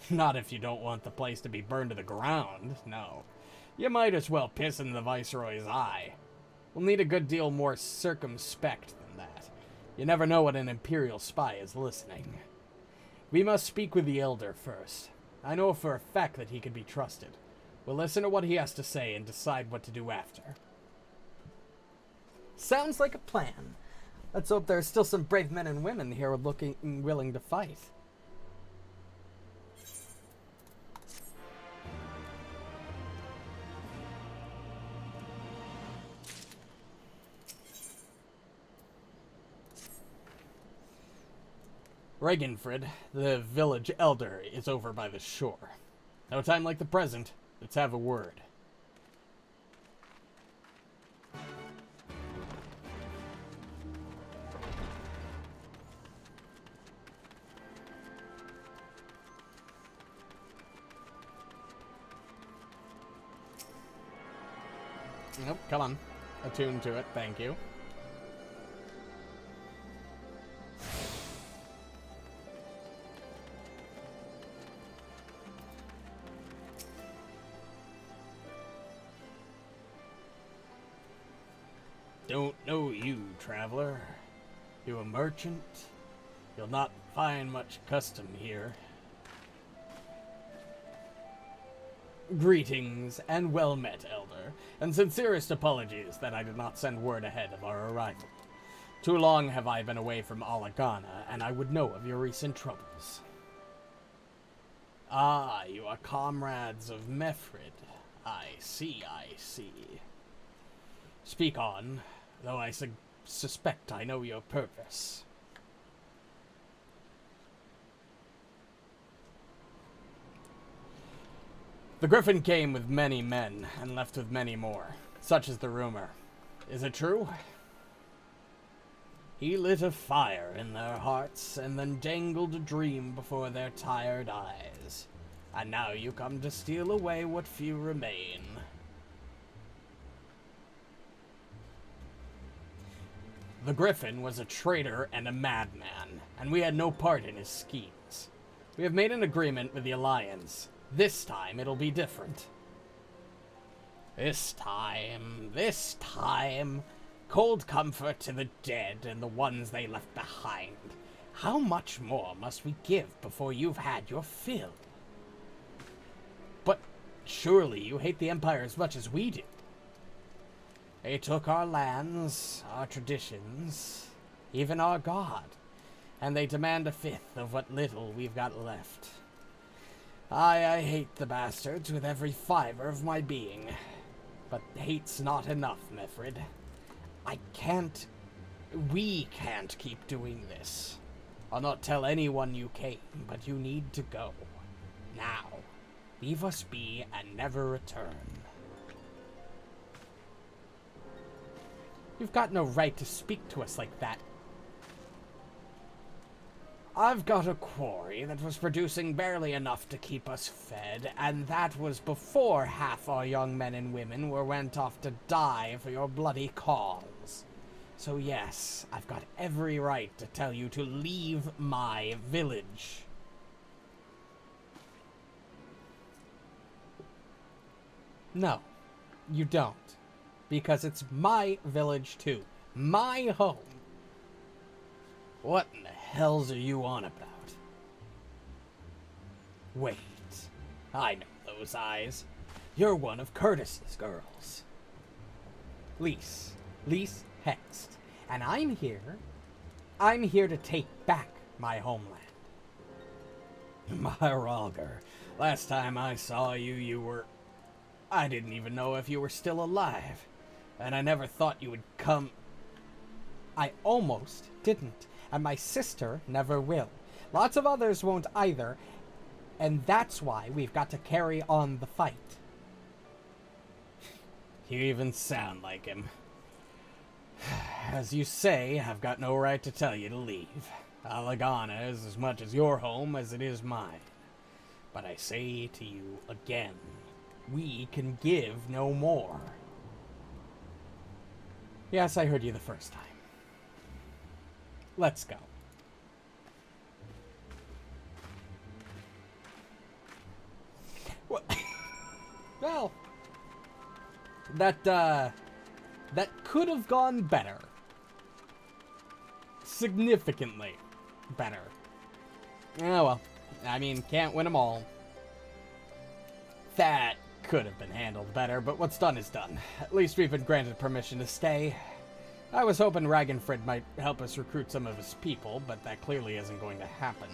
Not if you don't want the place to be burned to the ground, no. You might as well piss in the Viceroy's eye. We'll need a good deal more circumspect than that. You never know when an Imperial spy is listening. We must speak with the Elder first. I know for a fact that he can be trusted. We'll listen to what he has to say and decide what to do after. Sounds like a plan. Let's hope there's still some brave men and women here willing to fight. Regenfrid, the village elder, is over by the shore. No time like the present. Let's have a word. Nope, come on. Attune to it, thank you. Don't know you, traveler. You a merchant? You'll not find much custom here. Greetings, and well met, Elder, and sincerest apologies that I did not send word ahead of our arrival. Too long have I been away from Alagana, and I would know of your recent troubles. Ah, you are comrades of Mefrid. I see, I see. Speak on, though I suspect I know your purpose. The Griffin came with many men, and left with many more. Such is the rumor. Is it true? He lit a fire in their hearts, and then dangled a dream before their tired eyes. And now you come to steal away what few remain. The Griffin was a traitor and a madman, and we had no part in his schemes. We have made an agreement with the Alliance. This time, it'll be different. This time, cold comfort to the dead and the ones they left behind. How much more must we give before you've had your fill? But surely you hate the Empire as much as we do. They took our lands, our traditions, even our god, and they demand a fifth of what little we've got left. I hate the bastards with every fiber of my being. But hate's not enough, Mifrid. We can't keep doing this. I'll not tell anyone you came, but you need to go. Now, leave us be and never return. You've got no right to speak to us like that. I've got a quarry that was producing barely enough to keep us fed, and that was before half our young men and women went off to die for your bloody cause. So yes, I've got every right to tell you to leave my village. No, you don't. Because it's my village too. My home. What in the hells are you on about? Wait. I know those eyes. You're one of Curtis's girls. Lise Hext. And I'm here to take back my homeland. My Ralger, last time I saw you, you were... I didn't even know if you were still alive. And I never thought you would come... I almost didn't. And my sister never will. Lots of others won't either. And that's why we've got to carry on the fight. You even sound like him. As you say, I've got no right to tell you to leave. Alagana is as much as your home as it is mine. But I say to you again, we can give no more. Yes, I heard you the first time. Let's go. Well, that could have gone better. Significantly better. Oh well. I mean, can't win them all. That could have been handled better, but what's done is done. At least we've been granted permission to stay. I was hoping Ragnfrid might help us recruit some of his people, but that clearly isn't going to happen.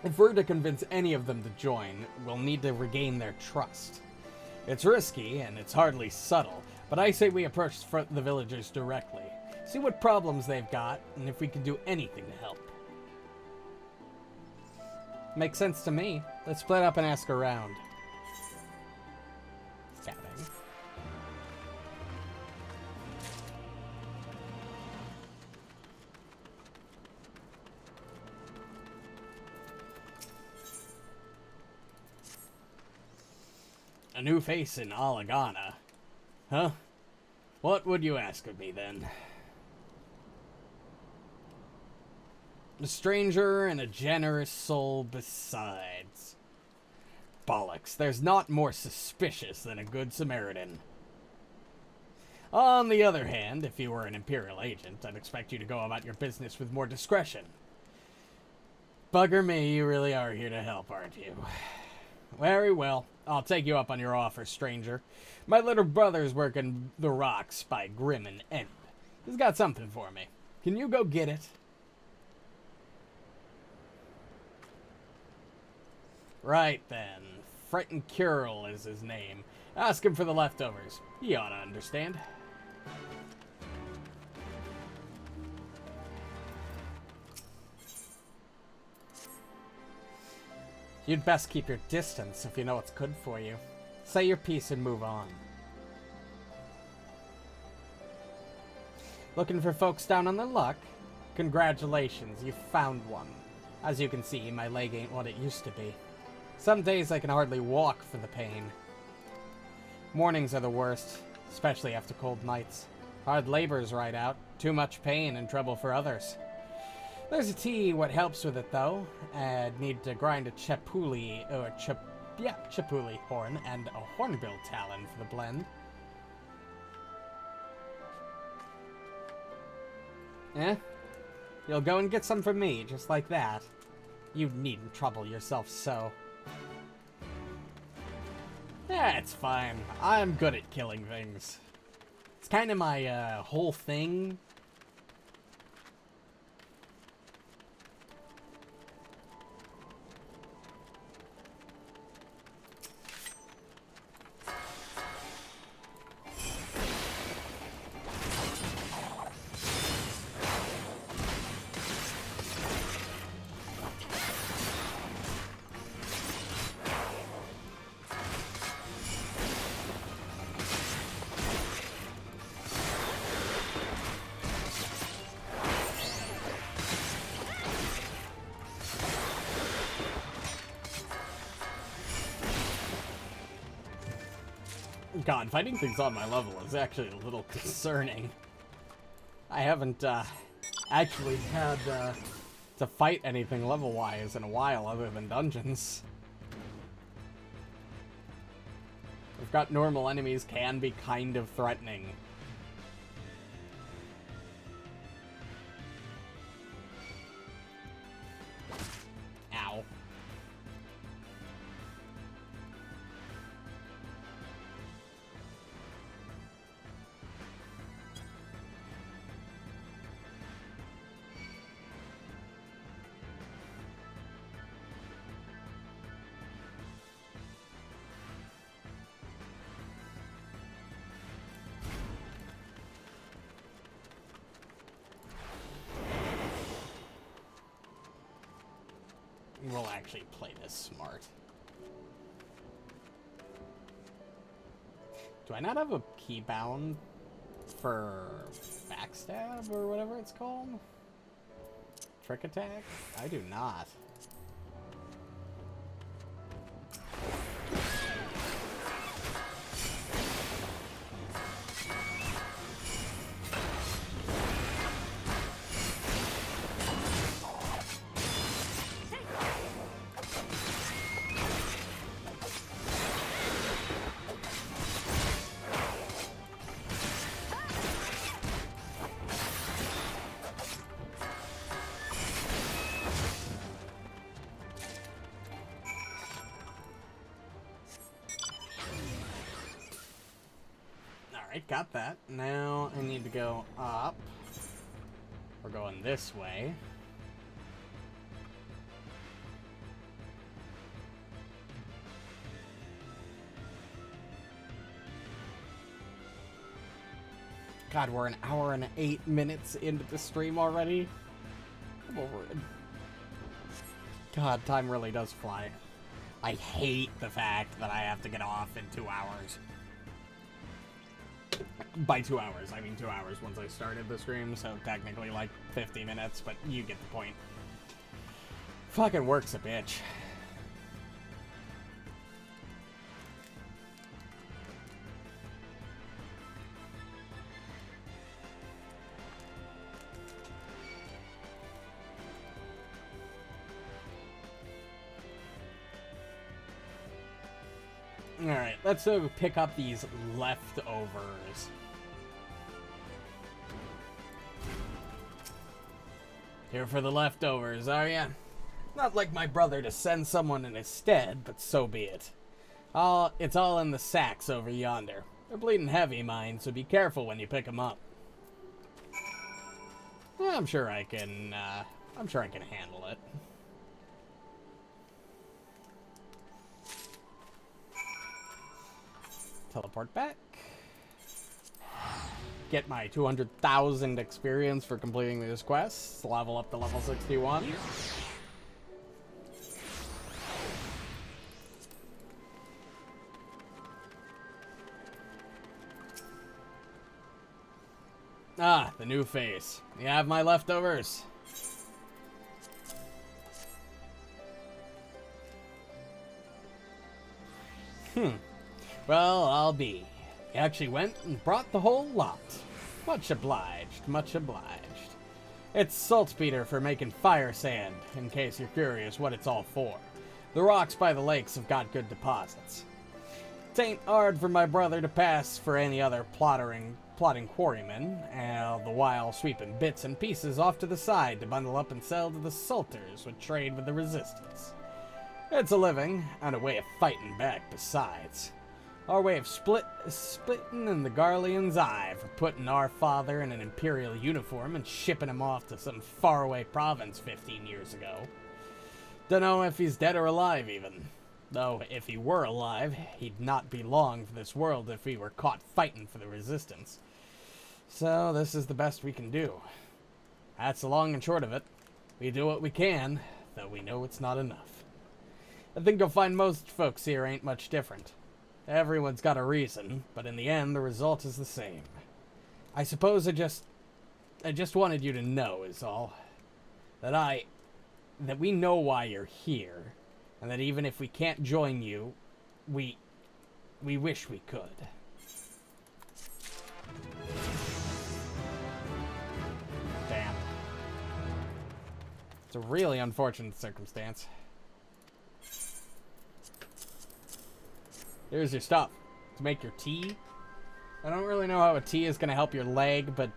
If we're to convince any of them to join, we'll need to regain their trust. It's risky, and it's hardly subtle, but I say we approach the villagers directly. See what problems they've got, and if we can do anything to help. Makes sense to me. Let's split up and ask around. Scouting. A new face in Alagana. Huh? What would you ask of me, then? A stranger and a generous soul besides. Bollocks, there's not more suspicious than a good Samaritan. On the other hand, if you were an Imperial agent, I'd expect you to go about your business with more discretion. Bugger me, you really are here to help, aren't you? Very well. I'll take you up on your offer, stranger. My little brother's working the rocks by Grim and End. He's got something for me. Can you go get it? Right then. Frightened Curl is his name. Ask him for the leftovers. He ought to understand. You'd best keep your distance if you know what's good for you. Say your piece and move on. Looking for folks down on their luck? Congratulations, you found one. As you can see, my leg ain't what it used to be. Some days I can hardly walk for the pain. Mornings are the worst, especially after cold nights. Hard labor's right out, Too much pain and trouble for others. There's a tea what helps with it, though. I'd need to grind a chapuli horn and a hornbill talon for the blend. Eh? You'll go and get some from me, just like that. You needn't trouble yourself so. Yeah, it's fine. I'm good at killing things. It's kind of my whole thing. God, fighting things on my level is actually a little concerning. I haven't actually had to fight anything level-wise in a while other than dungeons. I've got normal enemies can be kind of threatening. Ow. We'll actually play this smart. Do I not have a keybound for backstab or whatever it's called? Trick attack? I do not. Alright, got that. Now I need to go up. We're going this way. God, we're an hour and 8 minutes into the stream already. I'm over it. God, time really does fly. I hate the fact that I have to get off in 2 hours. By 2 hours, I mean 2 hours once I started the stream, so technically like 50 minutes, but you get the point. Fucking work's a bitch. Alright, let's pick up these leftovers. Here for the leftovers, are ya? Not like my brother to send someone in his stead, but so be it. It's all in the sacks over yonder. They're bleeding heavy, mind, so be careful when you pick them up. Yeah, I'm sure I can handle it. Teleport back. Get my 200,000 experience for completing these quests. Level up to level 61. Ah, the new face. You have my leftovers. Well, I'll be. He actually went and brought the whole lot. Much obliged, much obliged. It's saltpeter for making fire sand, in case you're curious what it's all for. The rocks by the lakes have got good deposits. It ain't hard for my brother to pass for any other plotting quarryman, all the while sweeping bits and pieces off to the side to bundle up and sell to the salters who trade with the resistance. It's a living, and a way of fighting back besides. Our way of splitting in the Garlean's eye for putting our father in an imperial uniform and shipping him off to some faraway province 15 years ago. Dunno if he's dead or alive, even. Though, if he were alive, he'd not be long for this world if he were caught fighting for the resistance. So, this is the best we can do. That's the long and short of it. We do what we can, though we know it's not enough. I think you'll find most folks here ain't much different. Everyone's got a reason, but in the end, the result is the same. I suppose I just wanted you to know, is all. That we know why you're here, and that even if we can't join you, we wish we could. Damn. It's a really unfortunate circumstance. Here's your stuff to make your tea. I don't really know how a tea is going to help your leg, but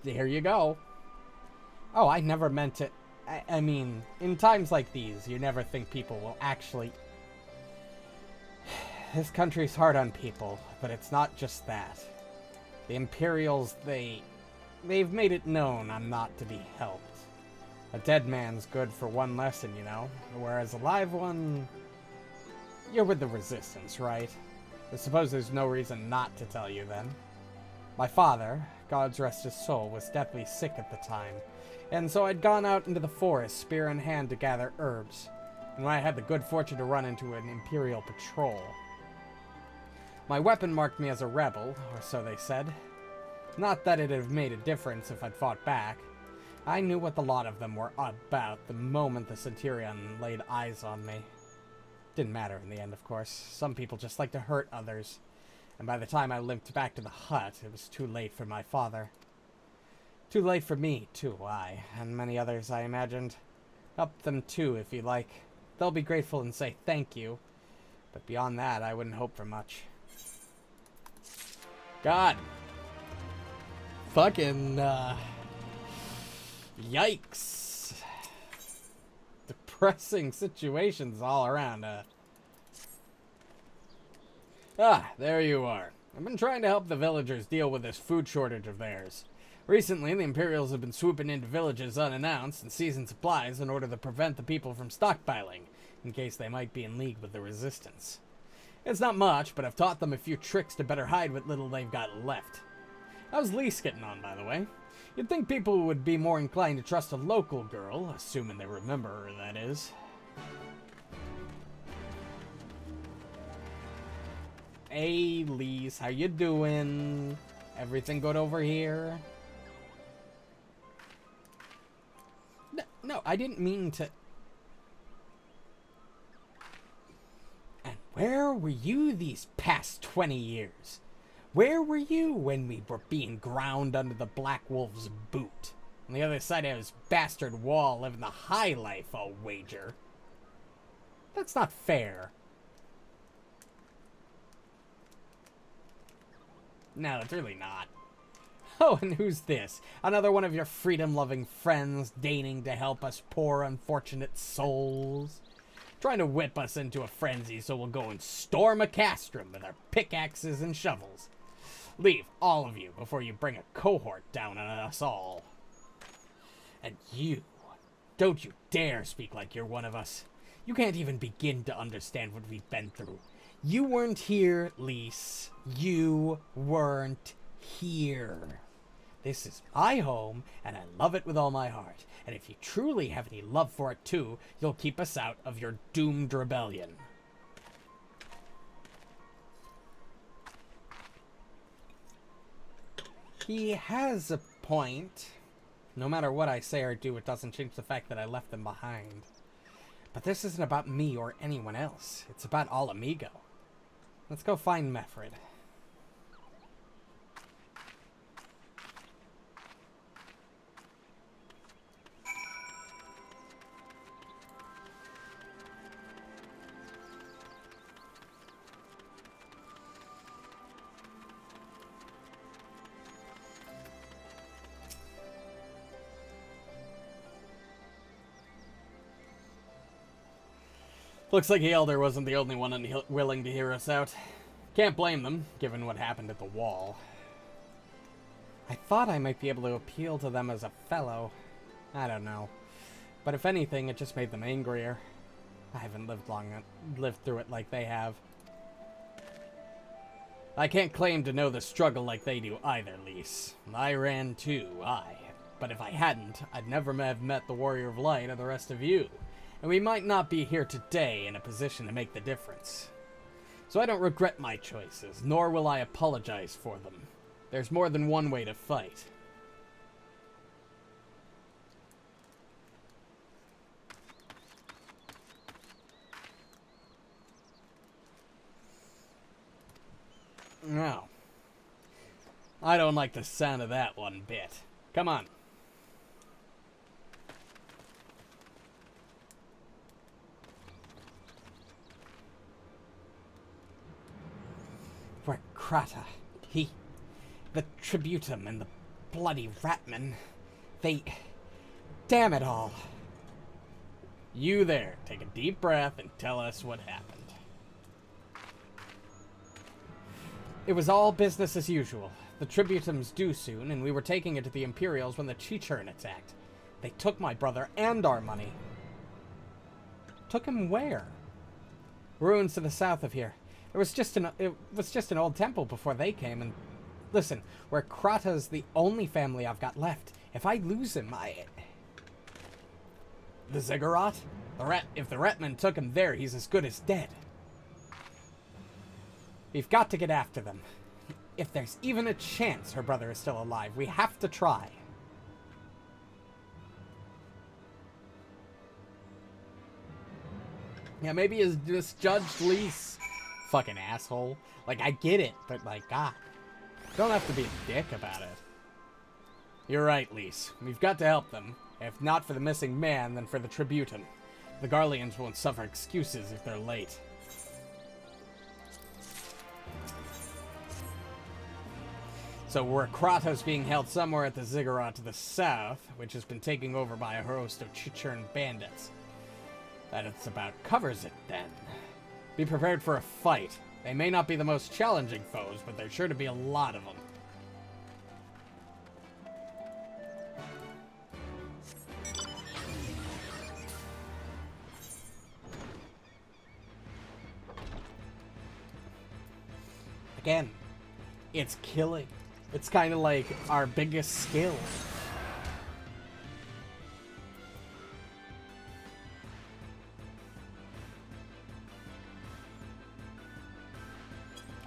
here you go. Oh, I never meant it. I mean, in times like these, you never think people will actually... This country's hard on people, but it's not just that. The Imperials, they've made it known I'm not to be helped. A dead man's good for one lesson, you know, whereas a live one... You're with the Resistance, right? I suppose there's no reason not to tell you then. My father, God's rest his soul, was deathly sick at the time, and so I'd gone out into the forest, spear in hand, to gather herbs, and when I had the good fortune to run into an Imperial patrol. My weapon marked me as a rebel, or so they said. Not that it'd have made a difference if I'd fought back. I knew what the lot of them were about the moment the Centurion laid eyes on me. Didn't matter in the end, of course. Some people just like to hurt others, and by the time I limped back to the hut, it was too late for my father. Too late for me, too, and many others, I imagined. Help them, too, if you like. They'll be grateful and say thank you, but beyond that, I wouldn't hope for much. God. Fucking, yikes. Depressing situations all around, there you are. I've been trying to help the villagers deal with this food shortage of theirs. Recently, the Imperials have been swooping into villages unannounced and seizing supplies in order to prevent the people from stockpiling, in case they might be in league with the Resistance. It's not much, but I've taught them a few tricks to better hide what little they've got left. How's Lise getting on, by the way? You'd think people would be more inclined to trust a local girl, assuming they remember her, that is. Hey, Lise, how you doing? Everything good over here? No, I didn't mean to... And where were you these past 20 years? Where were you when we were being ground under the Black Wolf's boot? On the other side of his bastard wall, living the high life, I'll wager. That's not fair. No, it's really not. Oh, and who's this? Another one of your freedom-loving friends deigning to help us poor, unfortunate souls? Trying to whip us into a frenzy so we'll go and storm a castrum with our pickaxes and shovels. Leave, all of you, before you bring a cohort down on us all. And you, don't you dare speak like you're one of us. You can't even begin to understand what we've been through. You weren't here, Lise. You weren't here. This is my home, and I love it with all my heart. And if you truly have any love for it too, you'll keep us out of your doomed rebellion. He has a point. No matter what I say or do, it doesn't change the fact that I left them behind. But this isn't about me or anyone else. It's about All Amigo. Let's go find Mefred. Looks like the Elder wasn't the only one unwilling to hear us out. Can't blame them, given what happened at the wall. I thought I might be able to appeal to them as a fellow. I don't know. But if anything, it just made them angrier. I haven't lived through it like they have. I can't claim to know the struggle like they do either, Lise. I ran too, but if I hadn't, I'd never have met the Warrior of Light or the rest of you. And we might not be here today in a position to make the difference. So I don't regret my choices, nor will I apologize for them. There's more than one way to fight. No. I don't like the sound of that one bit. Come on. Where Krata, the Tributum, and the bloody Ratman, they... Damn it all. You there, take a deep breath and tell us what happened. It was all business as usual. The Tributum's due soon, and we were taking it to the Imperials when the Chichurn attacked. They took my brother and our money. Took him where? Ruins to the south of here. It was just an old temple before they came, and listen, where Krata's the only family I've got left. If I lose him, The Ziggurat? If the Retman took him there, he's as good as dead. We've got to get after them. If there's even a chance her brother is still alive, we have to try. Yeah, maybe he's misjudged Lise. Fucking asshole. Like, I get it, but like, God. Don't have to be a dick about it. You're right, Lise. We've got to help them. If not for the missing man, then for the Tributum. The Garleans won't suffer excuses if they're late. So where Krata's being held somewhere at the Ziggurat to the south, which has been taken over by a host of Chichurn bandits. That it's about covers it, then. Be prepared for a fight. They may not be the most challenging foes, but there's sure to be a lot of them. Again, it's killing. It's kind of like our biggest skill.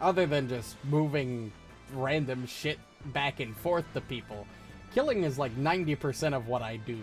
Other than just moving random shit back and forth to people, killing is like 90% of what I do.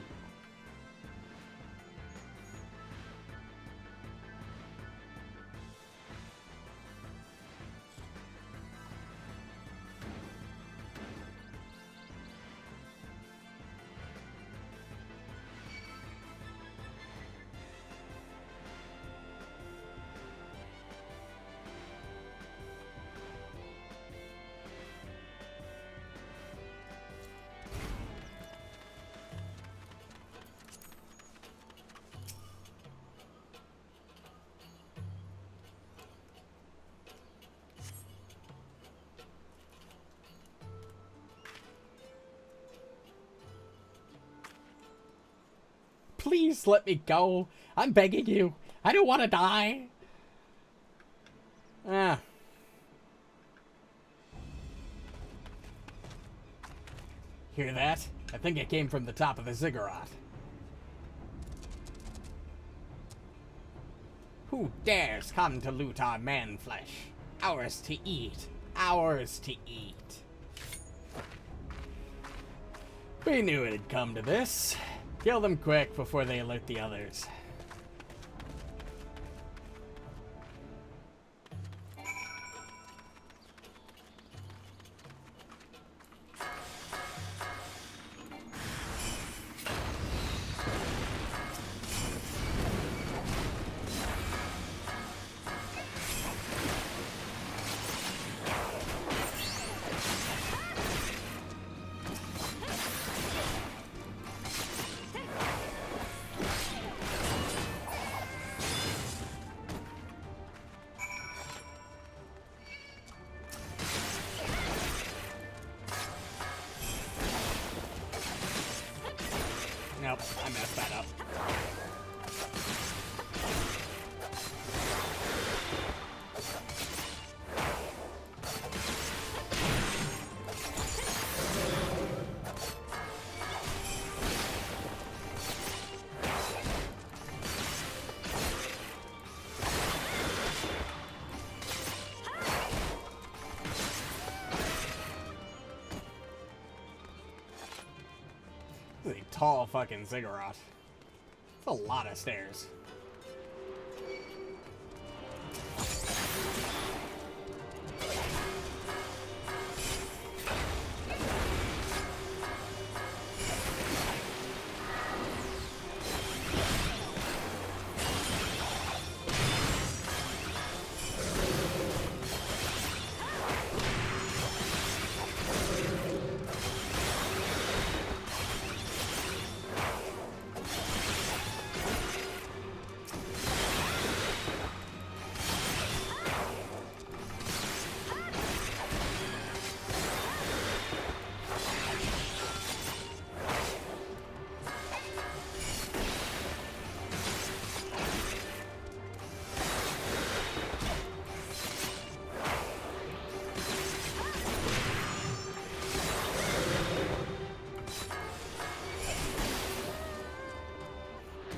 Please let me go. I'm begging you. I don't want to die. Ah. Hear that? I think it came from the top of the Ziggurat. Who dares come to loot our man-flesh? Ours to eat. Ours to eat. We knew it'd come to this. Kill them quick before they alert the others. This is a tall fucking ziggurat. It's a lot of stairs.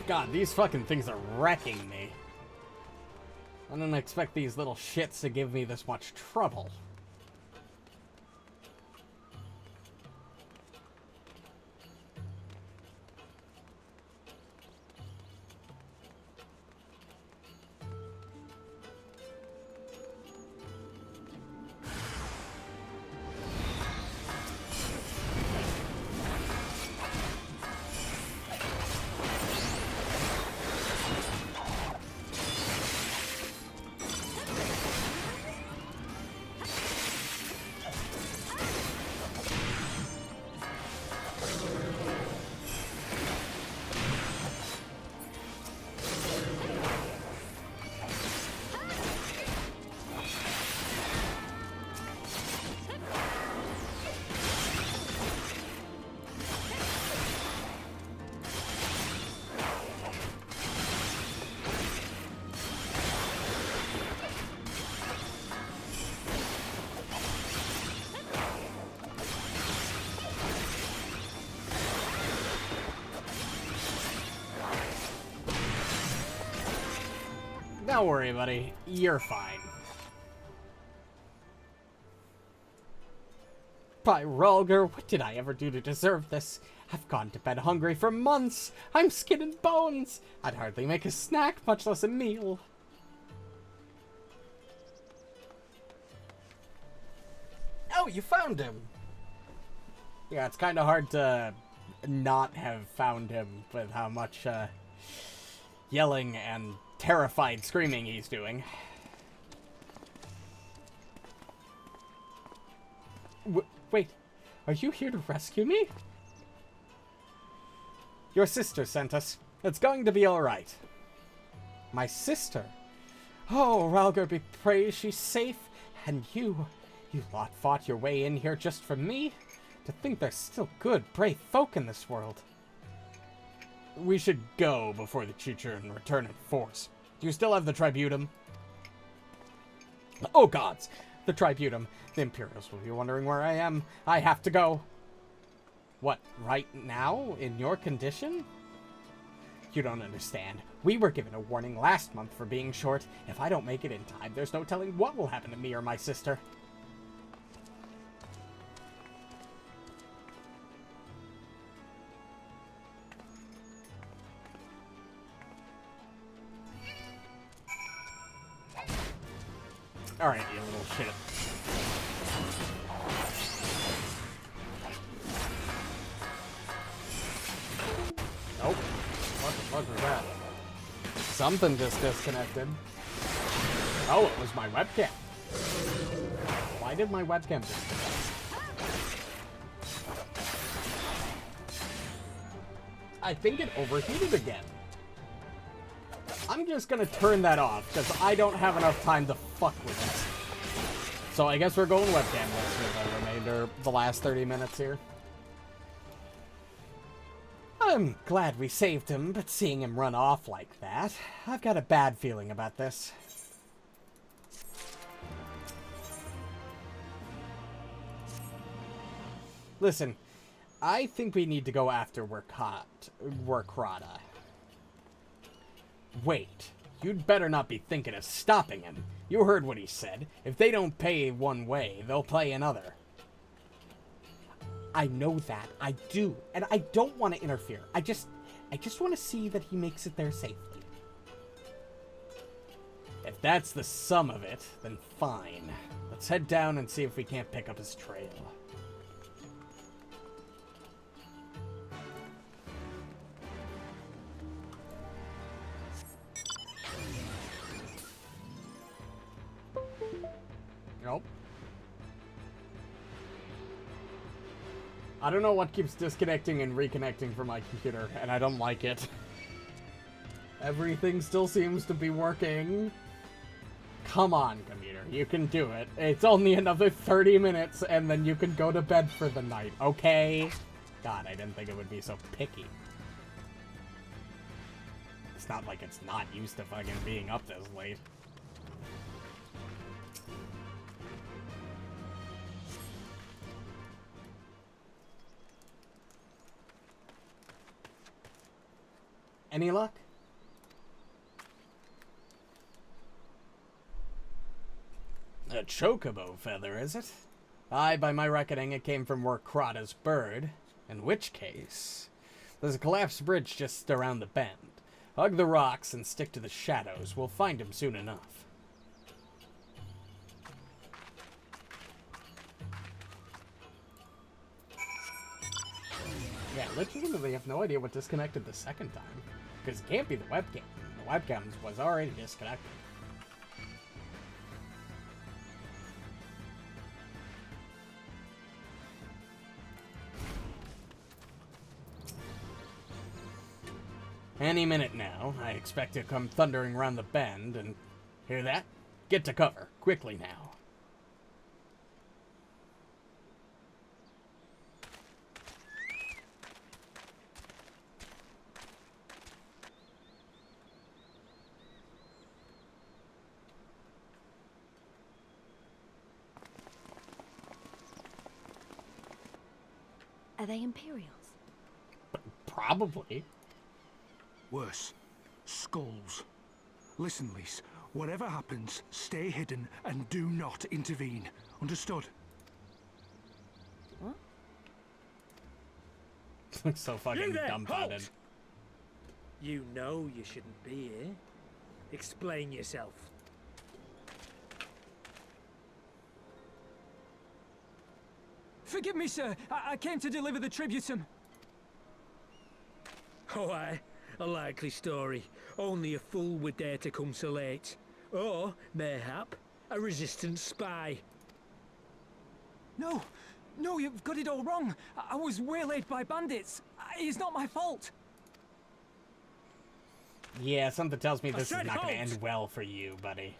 God, these fucking things are wrecking me. I didn't expect these little shits to give me this much trouble. Don't worry, buddy. You're fine. By Rulger, what did I ever do to deserve this? I've gone to bed hungry for months. I'm skin and bones. I'd hardly make a snack, much less a meal. Oh, you found him. Yeah, it's kind of hard to not have found him with how much yelling and terrified screaming he's doing. Wait, are you here to rescue me? Your sister sent us. It's going to be alright. My sister? Oh, Ralger be praised, she's safe. And you lot fought your way in here just for me? To think there's still good, brave folk in this world. We should go before the Children return in force. Do you still have the Tributum? Oh gods! The Tributum. The Imperials will be wondering where I am. I have to go. What, right now? In your condition? You don't understand. We were given a warning last month for being short. If I don't make it in time, there's no telling what will happen to me or my sister. Alright, you little shit. Nope. What the fuck was that? Something just disconnected. Oh, it was my webcam. Why did my webcam disconnect? I think it overheated again. I'm just gonna turn that off, because I don't have enough time to fuck with it. So I guess we're going webcam-less for the remainder of the last 30 minutes here. I'm glad we saved him, but seeing him run off like that, I've got a bad feeling about this. Listen, I think we need to go after Werkrada. Wait, you'd better not be thinking of stopping him. You heard what he said. If they don't pay one way, they'll play another. I know that. I do. And I don't want to interfere. I just want to see that he makes it there safely. If that's the sum of it, then fine. Let's head down and see if we can't pick up his trail. Nope. I don't know what keeps disconnecting and reconnecting from my computer, and I don't like it. Everything still seems to be working. Come on, computer. You can do it. It's only another 30 minutes, and then you can go to bed for the night, okay? God, I didn't think it would be so picky. It's not like it's not used to fucking being up this late. Any luck? A chocobo feather, is it? Aye, by my reckoning, it came from Warkrata's bird. In which case, there's a collapsed bridge just around the bend. Hug the rocks and stick to the shadows. We'll find him soon enough. Yeah, literally, they have no idea what disconnected the second time. Because it can't be the webcam. The webcam was already disconnected. Any minute now, I expect to come thundering round the bend, and... Hear that? Get to cover, quickly now. Are they Imperials? Probably. Worse. Skulls. Listen, Lise. Whatever happens, stay hidden and do not intervene. Understood? What? Looks so fucking dumbfounded. You know you shouldn't be here. Explain yourself. Forgive me, sir. I came to deliver the tributum. Oh, aye. A likely story. Only a fool would dare to come so late. Or, mayhap, a resistance spy. No, no, you've got it all wrong. I was waylaid by bandits. It's not my fault. Yeah, something tells me this is not going to end well for you, buddy.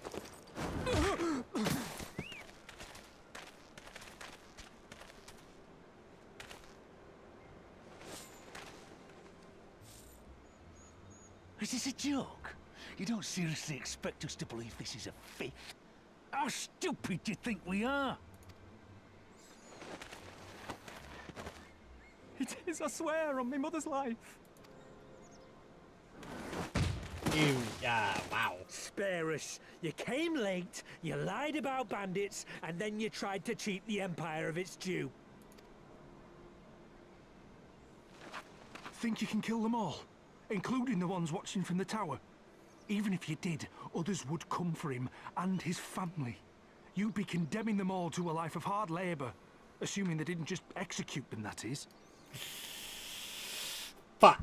Is this a joke? You don't seriously expect us to believe this is a fake? How stupid do you think we are? It is, I swear, on my mother's life. Wow. Spare us. You came late, you lied about bandits, and then you tried to cheat the Empire of its due. Think you can kill them all? Including the ones watching from the tower? Even if you did, others would come for him and his family. You'd be condemning them all to a life of hard labor. Assuming they didn't just execute them, that is. Fuck.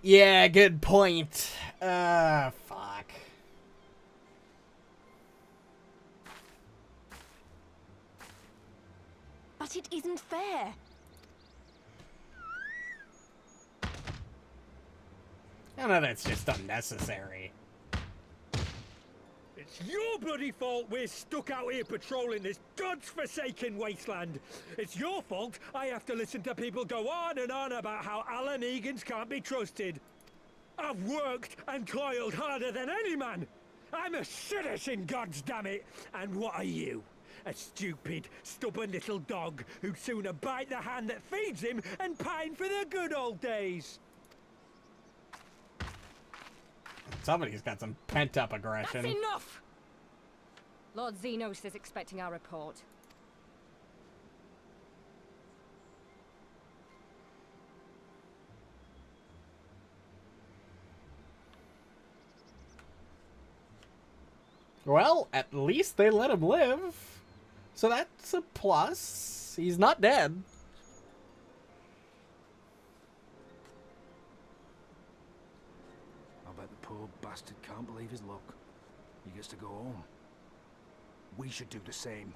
Yeah, good point. Fuck. But it isn't fair. I know that's just unnecessary. It's your bloody fault we're stuck out here patrolling this godforsaken wasteland. It's your fault I have to listen to people go on and on about how Alan Egans can't be trusted. I've worked and toiled harder than any man. I'm a citizen, goddammit. And what are you? A stupid, stubborn little dog who'd sooner bite the hand that feeds him and pine for the good old days. Somebody's got some pent-up aggression. That's enough! Lord Xenos is expecting our report. Well, at least they let him live. So that's a plus. He's not dead. I bet the poor bastard can't believe his luck. He gets to go home. We should do the same.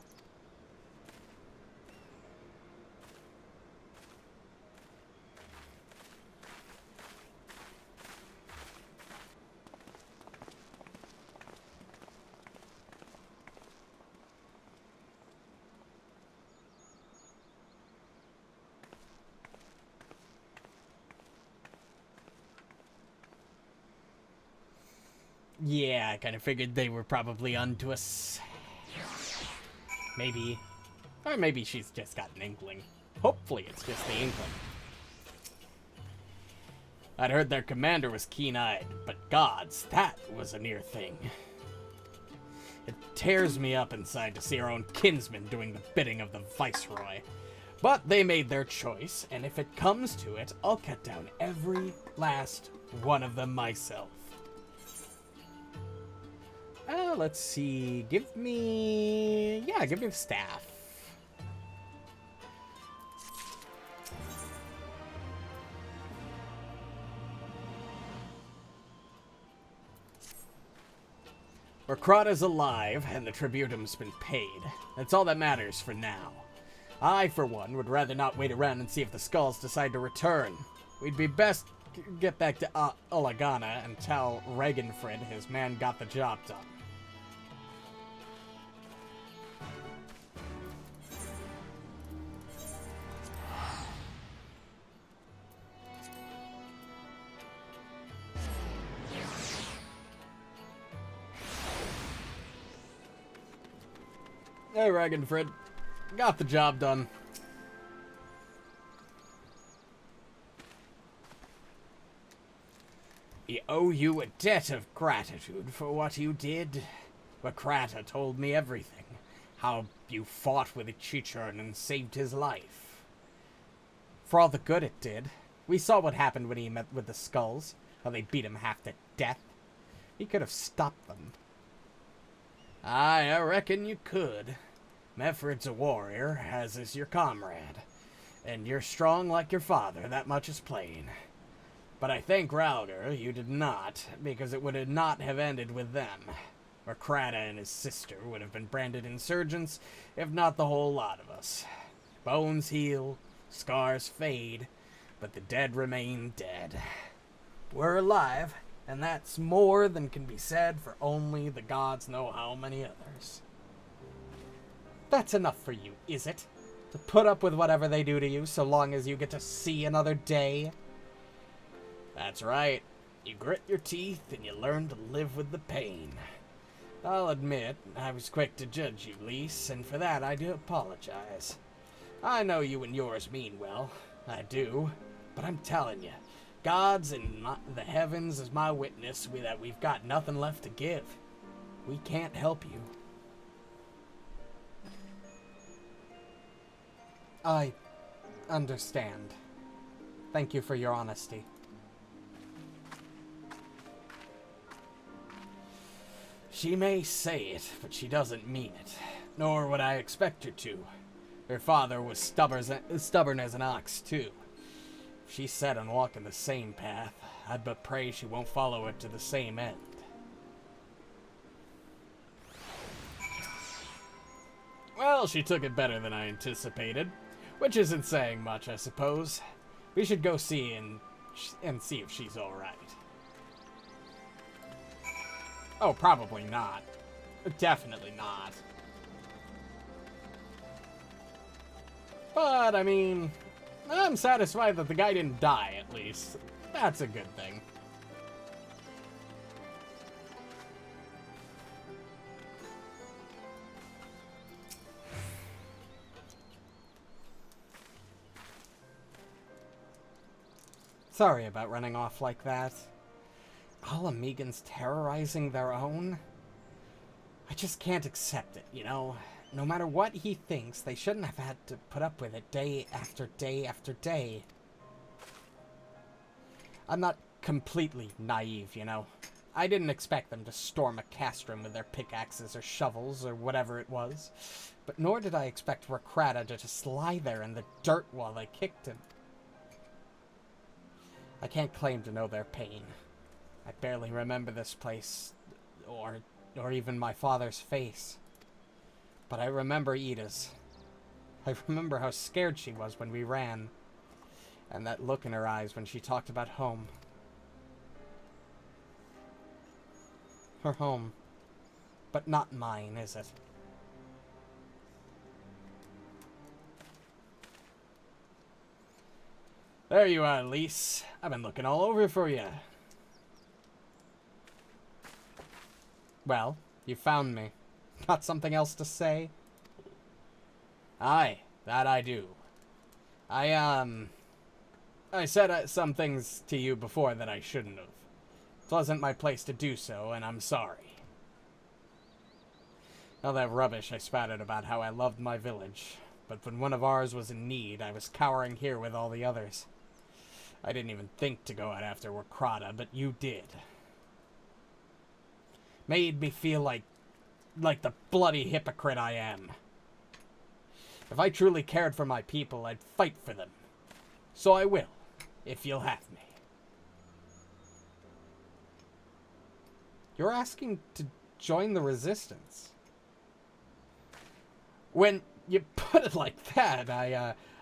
Yeah, I kind of figured they were probably onto us. Maybe. Or maybe she's just got an inkling. Hopefully it's just the inkling. I'd heard their commander was keen-eyed, but gods, that was a near thing. It tears me up inside to see our own kinsmen doing the bidding of the Viceroy. But they made their choice, and if it comes to it, I'll cut down every last one of them myself. Let's see. Give me the staff. Rakrata's alive, and the tributum's been paid. That's all that matters for now. I, for one, would rather not wait around and see if the Skulls decide to return. We'd be best get back to Ulagana and tell Ragnfrid his man got the job done. Hey, Ragnfrid. Got the job done. We owe you a debt of gratitude for what you did. Rakrata told me everything. How you fought with Chichurn and saved his life. For all the good it did. We saw what happened when he met with the Skulls. How they beat him half to death. He could have stopped them. Aye, I reckon you could. Mefrid's a warrior, as is your comrade. And you're strong like your father, that much is plain. But I thank Rauger you did not, because it would not have ended with them. Rakrata and his sister would have been branded insurgents, if not the whole lot of us. Bones heal, scars fade, but the dead remain dead. We're alive, and that's more than can be said for only the gods know how many others. That's enough for you, is it? To put up with whatever they do to you so long as you get to see another day? That's right. You grit your teeth and you learn to live with the pain. I'll admit, I was quick to judge you, Lise, and for that I do apologize. I know you and yours mean well. I do. But I'm telling you, gods and the heavens is my witness that we've got nothing left to give. We can't help you. I understand. Thank you for your honesty. She may say it, but she doesn't mean it. Nor would I expect her to. Her father was stubborn as an ox, too. If she's set on walking the same path, I'd but pray she won't follow it to the same end. Well, she took it better than I anticipated. Which isn't saying much, I suppose. We should go see and see if she's alright. Oh, probably not. Definitely not. But, I mean, I'm satisfied that the guy didn't die, at least. That's a good thing. Sorry about running off like that. All Amigans terrorizing their own? I just can't accept it, you know? No matter what he thinks, they shouldn't have had to put up with it day after day after day. I'm not completely naive, you know? I didn't expect them to storm a castrum with their pickaxes or shovels or whatever it was, but nor did I expect Rakrata to just lie there in the dirt while they kicked him. I can't claim to know their pain. I barely remember this place, or even my father's face. But I remember Ida's. I remember how scared she was when we ran, and that look in her eyes when she talked about home. Her home. But not mine, is it? There you are, Lise. I've been looking all over for you. Well, you found me. Got something else to say? Aye, that I do. I said some things to you before that I shouldn't have. It wasn't my place to do so, and I'm sorry. All that rubbish I spouted about how I loved my village, but when one of ours was in need, I was cowering here with all the others. I didn't even think to go out after Rakrata, but you did. Made me feel like the bloody hypocrite I am. If I truly cared for my people, I'd fight for them. So I will, if you'll have me. You're asking to join the Resistance? When you put it like that,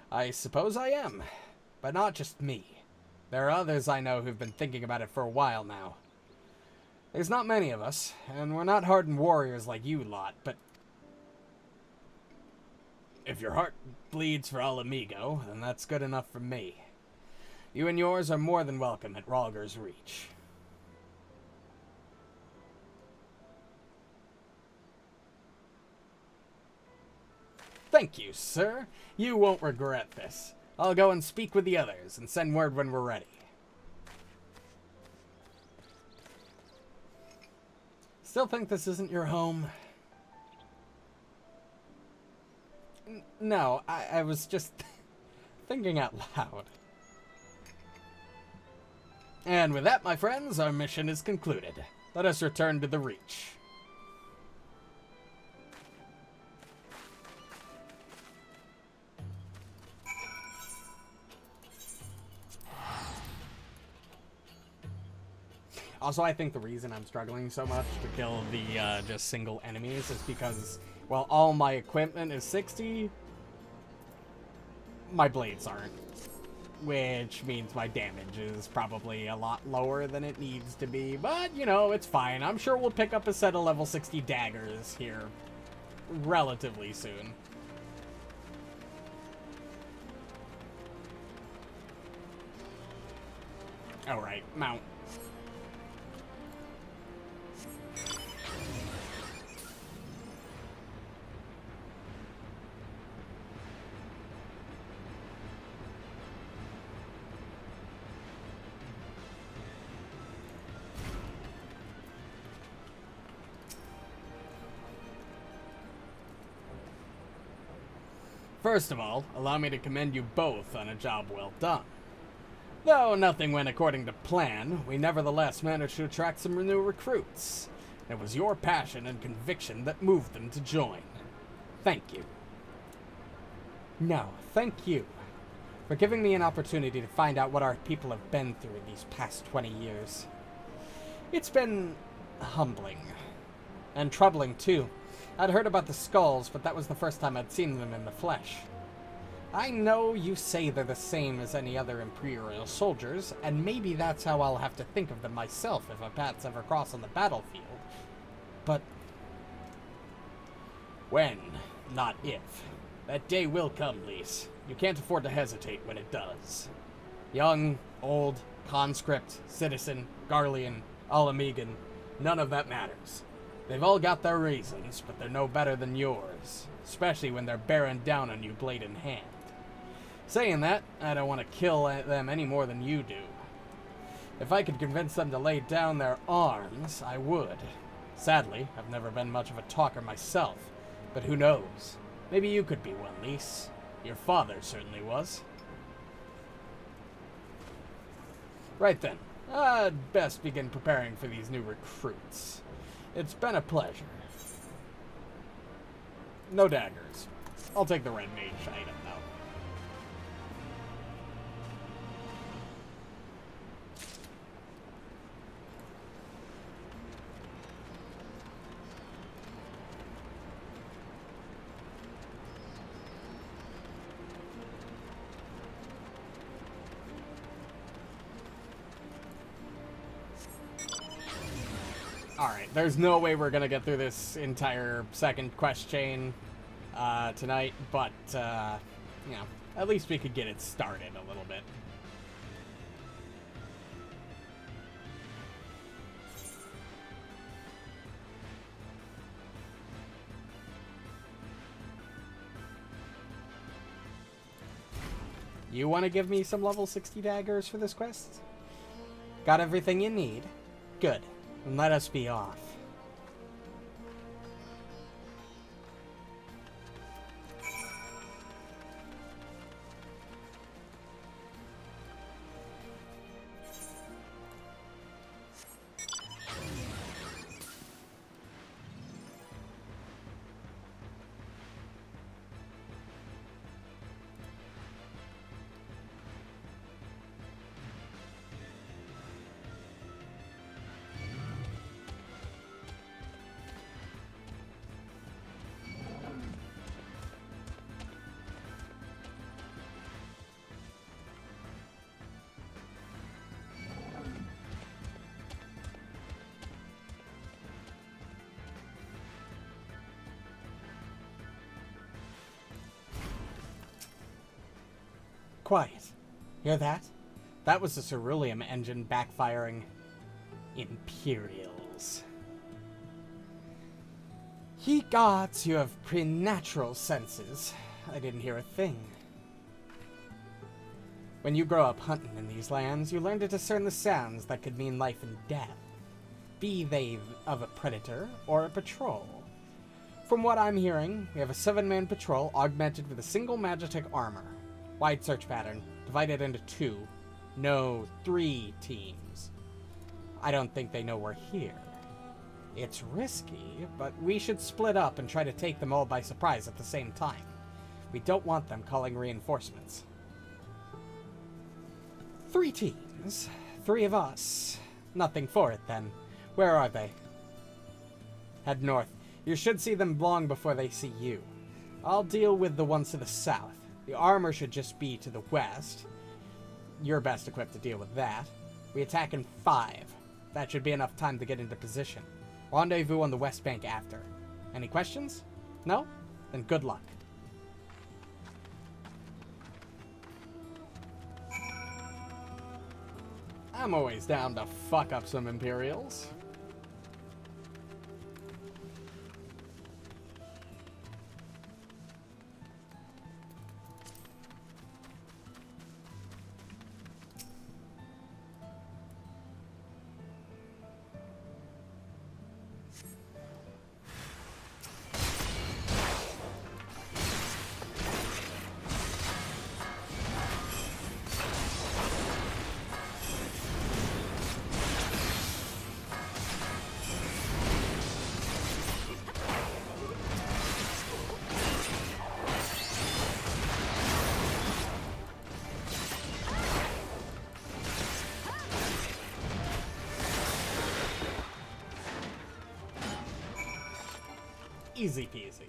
I suppose I am. But not just me. There are others I know who've been thinking about it for a while now. There's not many of us, and we're not hardened warriors like you lot, but if your heart bleeds for Ala Mhigo, then that's good enough for me. You and yours are more than welcome at Rhalgr's Reach. Thank you, sir. You won't regret this. I'll go and speak with the others and send word when we're ready. Still think this isn't your home? No, I was just thinking out loud. And with that, my friends, our mission is concluded. Let us return to the Reach. Also, I think the reason I'm struggling so much to kill the just single enemies is because, while all my equipment is 60, my blades aren't. Which means my damage is probably a lot lower than it needs to be. But, you know, it's fine. I'm sure we'll pick up a set of level 60 daggers here relatively soon. Alright, mount. First of all, allow me to commend you both on a job well done. Though nothing went according to plan, we nevertheless managed to attract some new recruits. It was your passion and conviction that moved them to join. Thank you. No, thank you for giving me an opportunity to find out what our people have been through these past 20 years. It's been humbling. And troubling, too. I'd heard about the skulls, but that was the first time I'd seen them in the flesh. I know you say they're the same as any other Imperial soldiers, and maybe that's how I'll have to think of them myself if our paths ever cross on the battlefield. But when, not if. That day will come, Lise. You can't afford to hesitate when it does. Young, old, conscript, citizen, Garlean, Ala Mhigan, none of that matters. They've all got their reasons, but they're no better than yours, especially when they're bearing down on you blade in hand. Saying that, I don't want to kill them any more than you do. If I could convince them to lay down their arms, I would. Sadly, I've never been much of a talker myself, but who knows? Maybe you could be one, Lise. Your father certainly was. Right then, I'd best begin preparing for these new recruits. It's been a pleasure. No daggers. I'll take the red mage item, though. Alright, there's no way we're gonna get through this entire second quest chain tonight, but, you know, at least we could get it started a little bit. You want to give me some level 60 daggers for this quest? Got everything you need? Good. Then let us be off. Quiet. Hear that? That was the ceruleum engine backfiring. Imperials. Ye gods, you have preternatural senses. I didn't hear a thing. When you grow up hunting in these lands, you learn to discern the sounds that could mean life and death, be they of a predator or a patrol. From what I'm hearing, we have a 7-man patrol augmented with a single Magitek armor. Wide search pattern, divided into 2, no 3 teams. I don't think they know we're here. It's risky, but we should split up and try to take them all by surprise at the same time. We don't want them calling reinforcements. 3 teams, 3 of us. Nothing for it then. Where are they? Head north. You should see them long before they see you. I'll deal with the ones to the south. The armor should just be to the west. You're best equipped to deal with that. We attack in 5. That should be enough time to get into position. Rendezvous on the west bank after. Any questions? No? Then good luck. I'm always down to fuck up some Imperials. Easy peasy.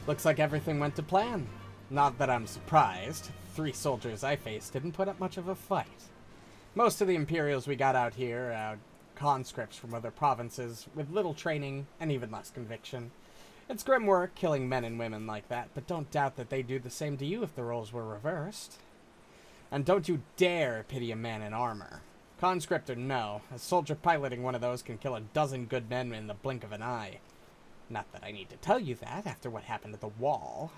Looks like everything went to plan. Not that I'm surprised. 3 soldiers I faced didn't put up much of a fight. Most of the Imperials we got out here are conscripts from other provinces with little training and even less conviction. It's grim work killing men and women like that, but don't doubt that they'd do the same to you if the roles were reversed. And don't you dare pity a man in armor. Conscript or no, a soldier piloting one of those can kill a dozen good men in the blink of an eye. Not that I need to tell you that after what happened at the wall.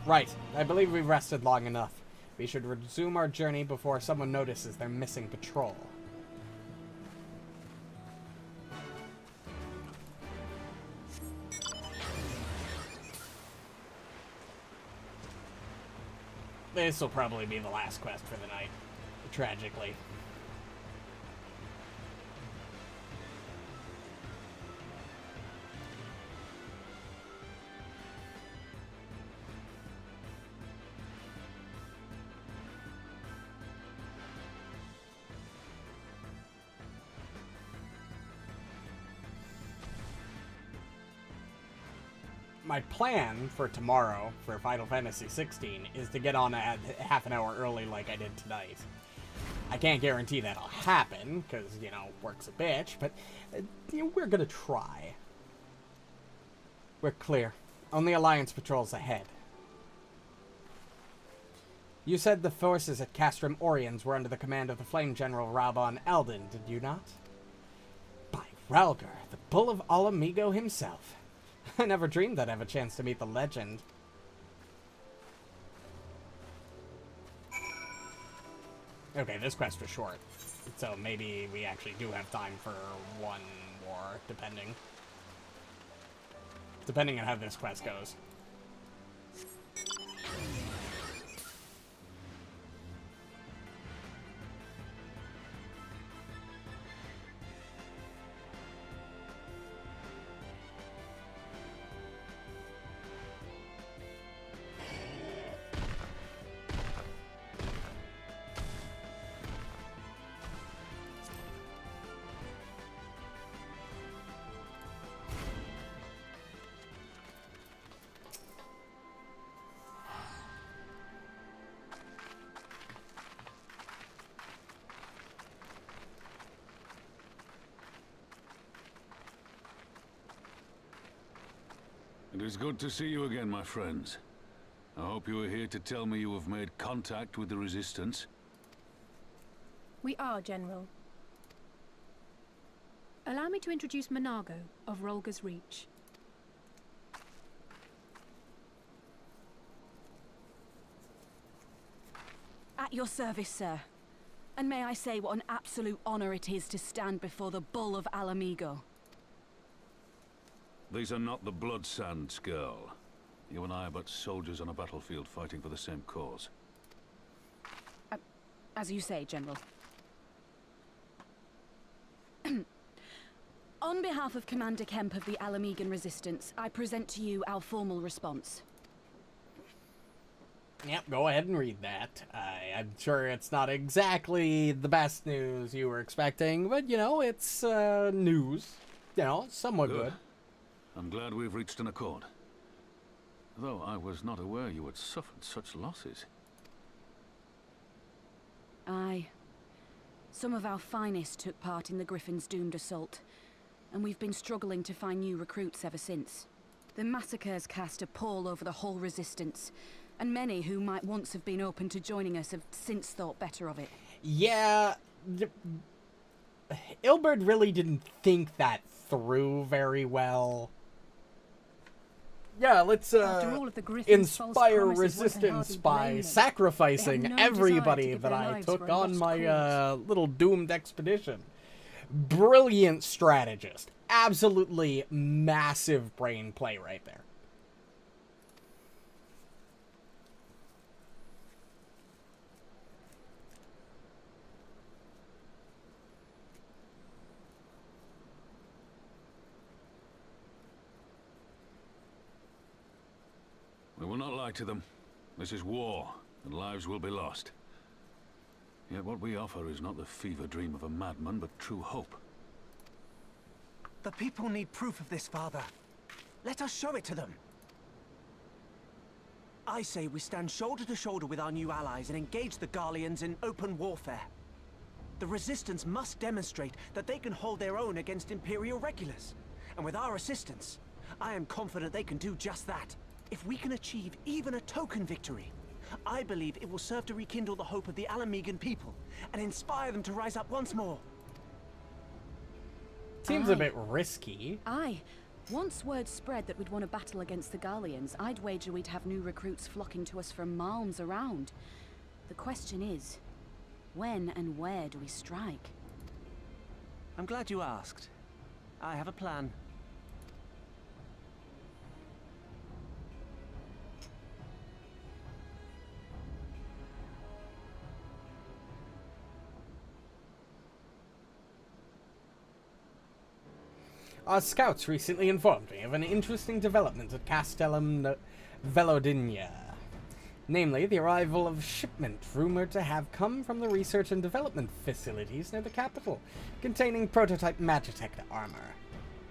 Right, I believe we've rested long enough. We should resume our journey before someone notices their missing patrol. This will probably be the last quest for the night, tragically. My plan for tomorrow, for Final Fantasy XVI, is to get on a half an hour early like I did tonight. I can't guarantee that'll happen, because, you know, work's a bitch, but we're gonna try. We're clear. Only Alliance patrols ahead. You said the forces at Castrum Oriens were under the command of the Flame General Raubon Eldon, did you not? By Ralgar, the Bull of Alamigo himself. I never dreamed I'd have a chance to meet the legend. Okay, this quest was short, so maybe we actually do have time for one more, depending on how this quest goes. It is good to see you again, my friends. I hope you are here to tell me you have made contact with the Resistance. We are, General. Allow me to introduce Monago of Rolga's Reach. At your service, sir. And may I say what an absolute honor it is to stand before the Bull of Alamigo. These are not the Blood Sands, girl. You and I are but soldiers on a battlefield fighting for the same cause. As you say, General. On behalf of Commander Kemp of the Alamigan Resistance, I present to you our formal response. Yep, go ahead and read that. I'm sure it's not exactly the best news you were expecting, but, you know, it's news. You know, somewhat good. I'm glad we've reached an accord. Though I was not aware you had suffered such losses. Aye. Some of our finest took part in the Griffin's doomed assault, and we've been struggling to find new recruits ever since. The massacres cast a pall over the whole Resistance, and many who might once have been open to joining us have since thought better of it. Yeah, Ilberd really didn't think that through very well. Yeah, let's inspire resistance by sacrificing everybody that I took on my little doomed expedition. Brilliant strategist. Absolutely massive brain play right there. We will not lie to them. This is war, and lives will be lost. Yet what we offer is not the fever dream of a madman, but true hope. The people need proof of this, Father. Let us show it to them. I say we stand shoulder to shoulder with our new allies and engage the Garleans in open warfare. The Resistance must demonstrate that they can hold their own against Imperial regulars. And with our assistance, I am confident they can do just that. If we can achieve even a token victory, I believe it will serve to rekindle the hope of the Alamegan people and inspire them to rise up once more. Seems a bit risky. Aye. Once word spread that we'd won a battle against the Garleans, I'd wager we'd have new recruits flocking to us from malms around. The question is, when and where do we strike? I'm glad you asked. I have a plan. Our scouts recently informed me of an interesting development at Castellum Velodinia. Namely, the arrival of a shipment rumored to have come from the research and development facilities near the capital, containing prototype Magitech armor.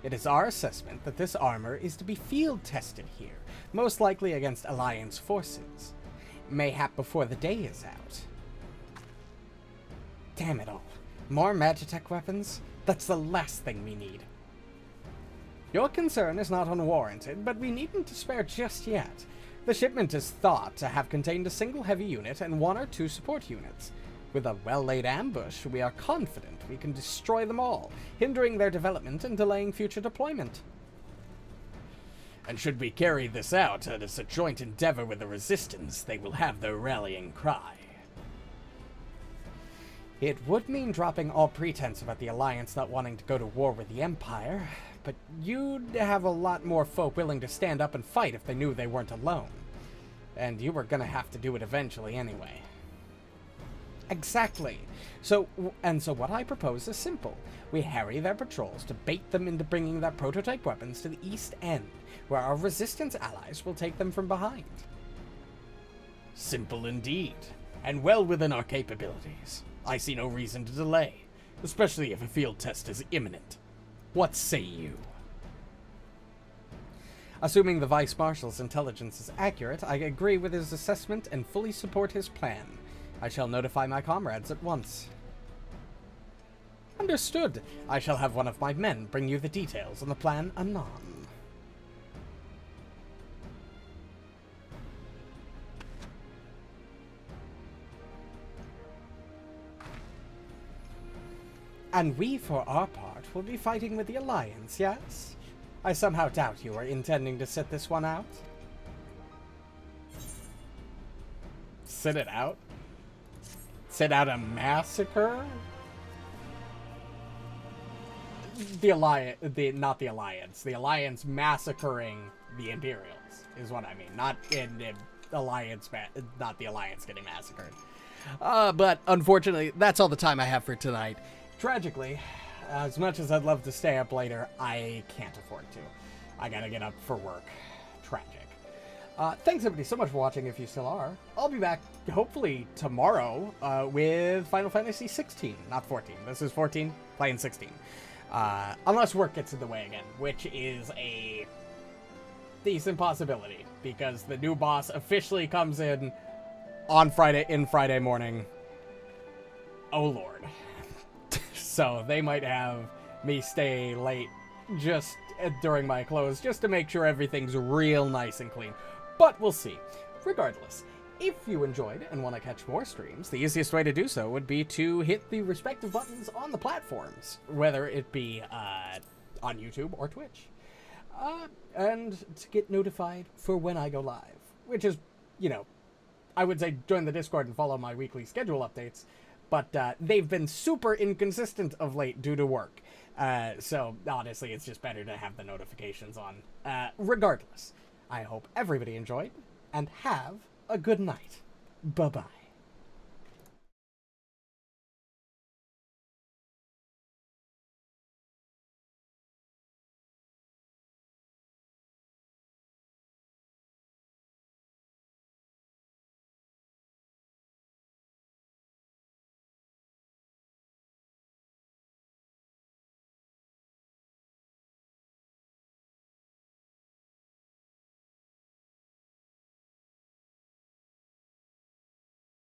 It is our assessment that this armor is to be field tested here, most likely against Alliance forces. Mayhap before the day is out. Damn it all. More Magitech weapons? That's the last thing we need. Your concern is not unwarranted, but we needn't despair just yet. The shipment is thought to have contained a single heavy unit and 1 or 2 support units. With a well-laid ambush, we are confident we can destroy them all, hindering their development and delaying future deployment. And should we carry this out as a joint endeavor with the Resistance, they will have their rallying cry. It would mean dropping all pretense about the Alliance not wanting to go to war with the Empire, but you'd have a lot more folk willing to stand up and fight if they knew they weren't alone. And you were gonna have to do it eventually anyway. Exactly. So what I propose is simple. We harry their patrols to bait them into bringing their prototype weapons to the East End, where our Resistance allies will take them from behind. Simple indeed, and well within our capabilities. I see no reason to delay, especially if a field test is imminent. What say you? Assuming the Vice Marshal's intelligence is accurate, I agree with his assessment and fully support his plan. I shall notify my comrades at once. Understood. I shall have one of my men bring you the details on the plan anon. And we, for our part, will be fighting with the Alliance, yes? I somehow doubt you are intending to sit this one out. Sit it out? Sit out a massacre? The Alliance, not the Alliance. The Alliance massacring the Imperials is what I mean. Not in the Alliance, not the Alliance getting massacred. But unfortunately, that's all the time I have for tonight. Tragically, as much as I'd love to stay up later, I can't afford to. I gotta get up for work. Tragic. Thanks everybody so much for watching if you still are. I'll be back hopefully tomorrow with Final Fantasy 16, not 14. This is 14, playing 16. Unless work gets in the way again, which is a decent possibility because the new boss officially comes in on Friday morning. Oh lord. So they might have me stay late just during my close just to make sure everything's real nice and clean. But we'll see. Regardless, if you enjoyed and want to catch more streams, the easiest way to do so would be to hit the respective buttons on the platforms, whether it be on YouTube or Twitch. And to get notified for when I go live, which is, you know, I would say join the Discord and follow my weekly schedule updates. But they've been super inconsistent of late due to work. So, honestly, it's just better to have the notifications on. Regardless, I hope everybody enjoyed, and have a good night. Bye-bye.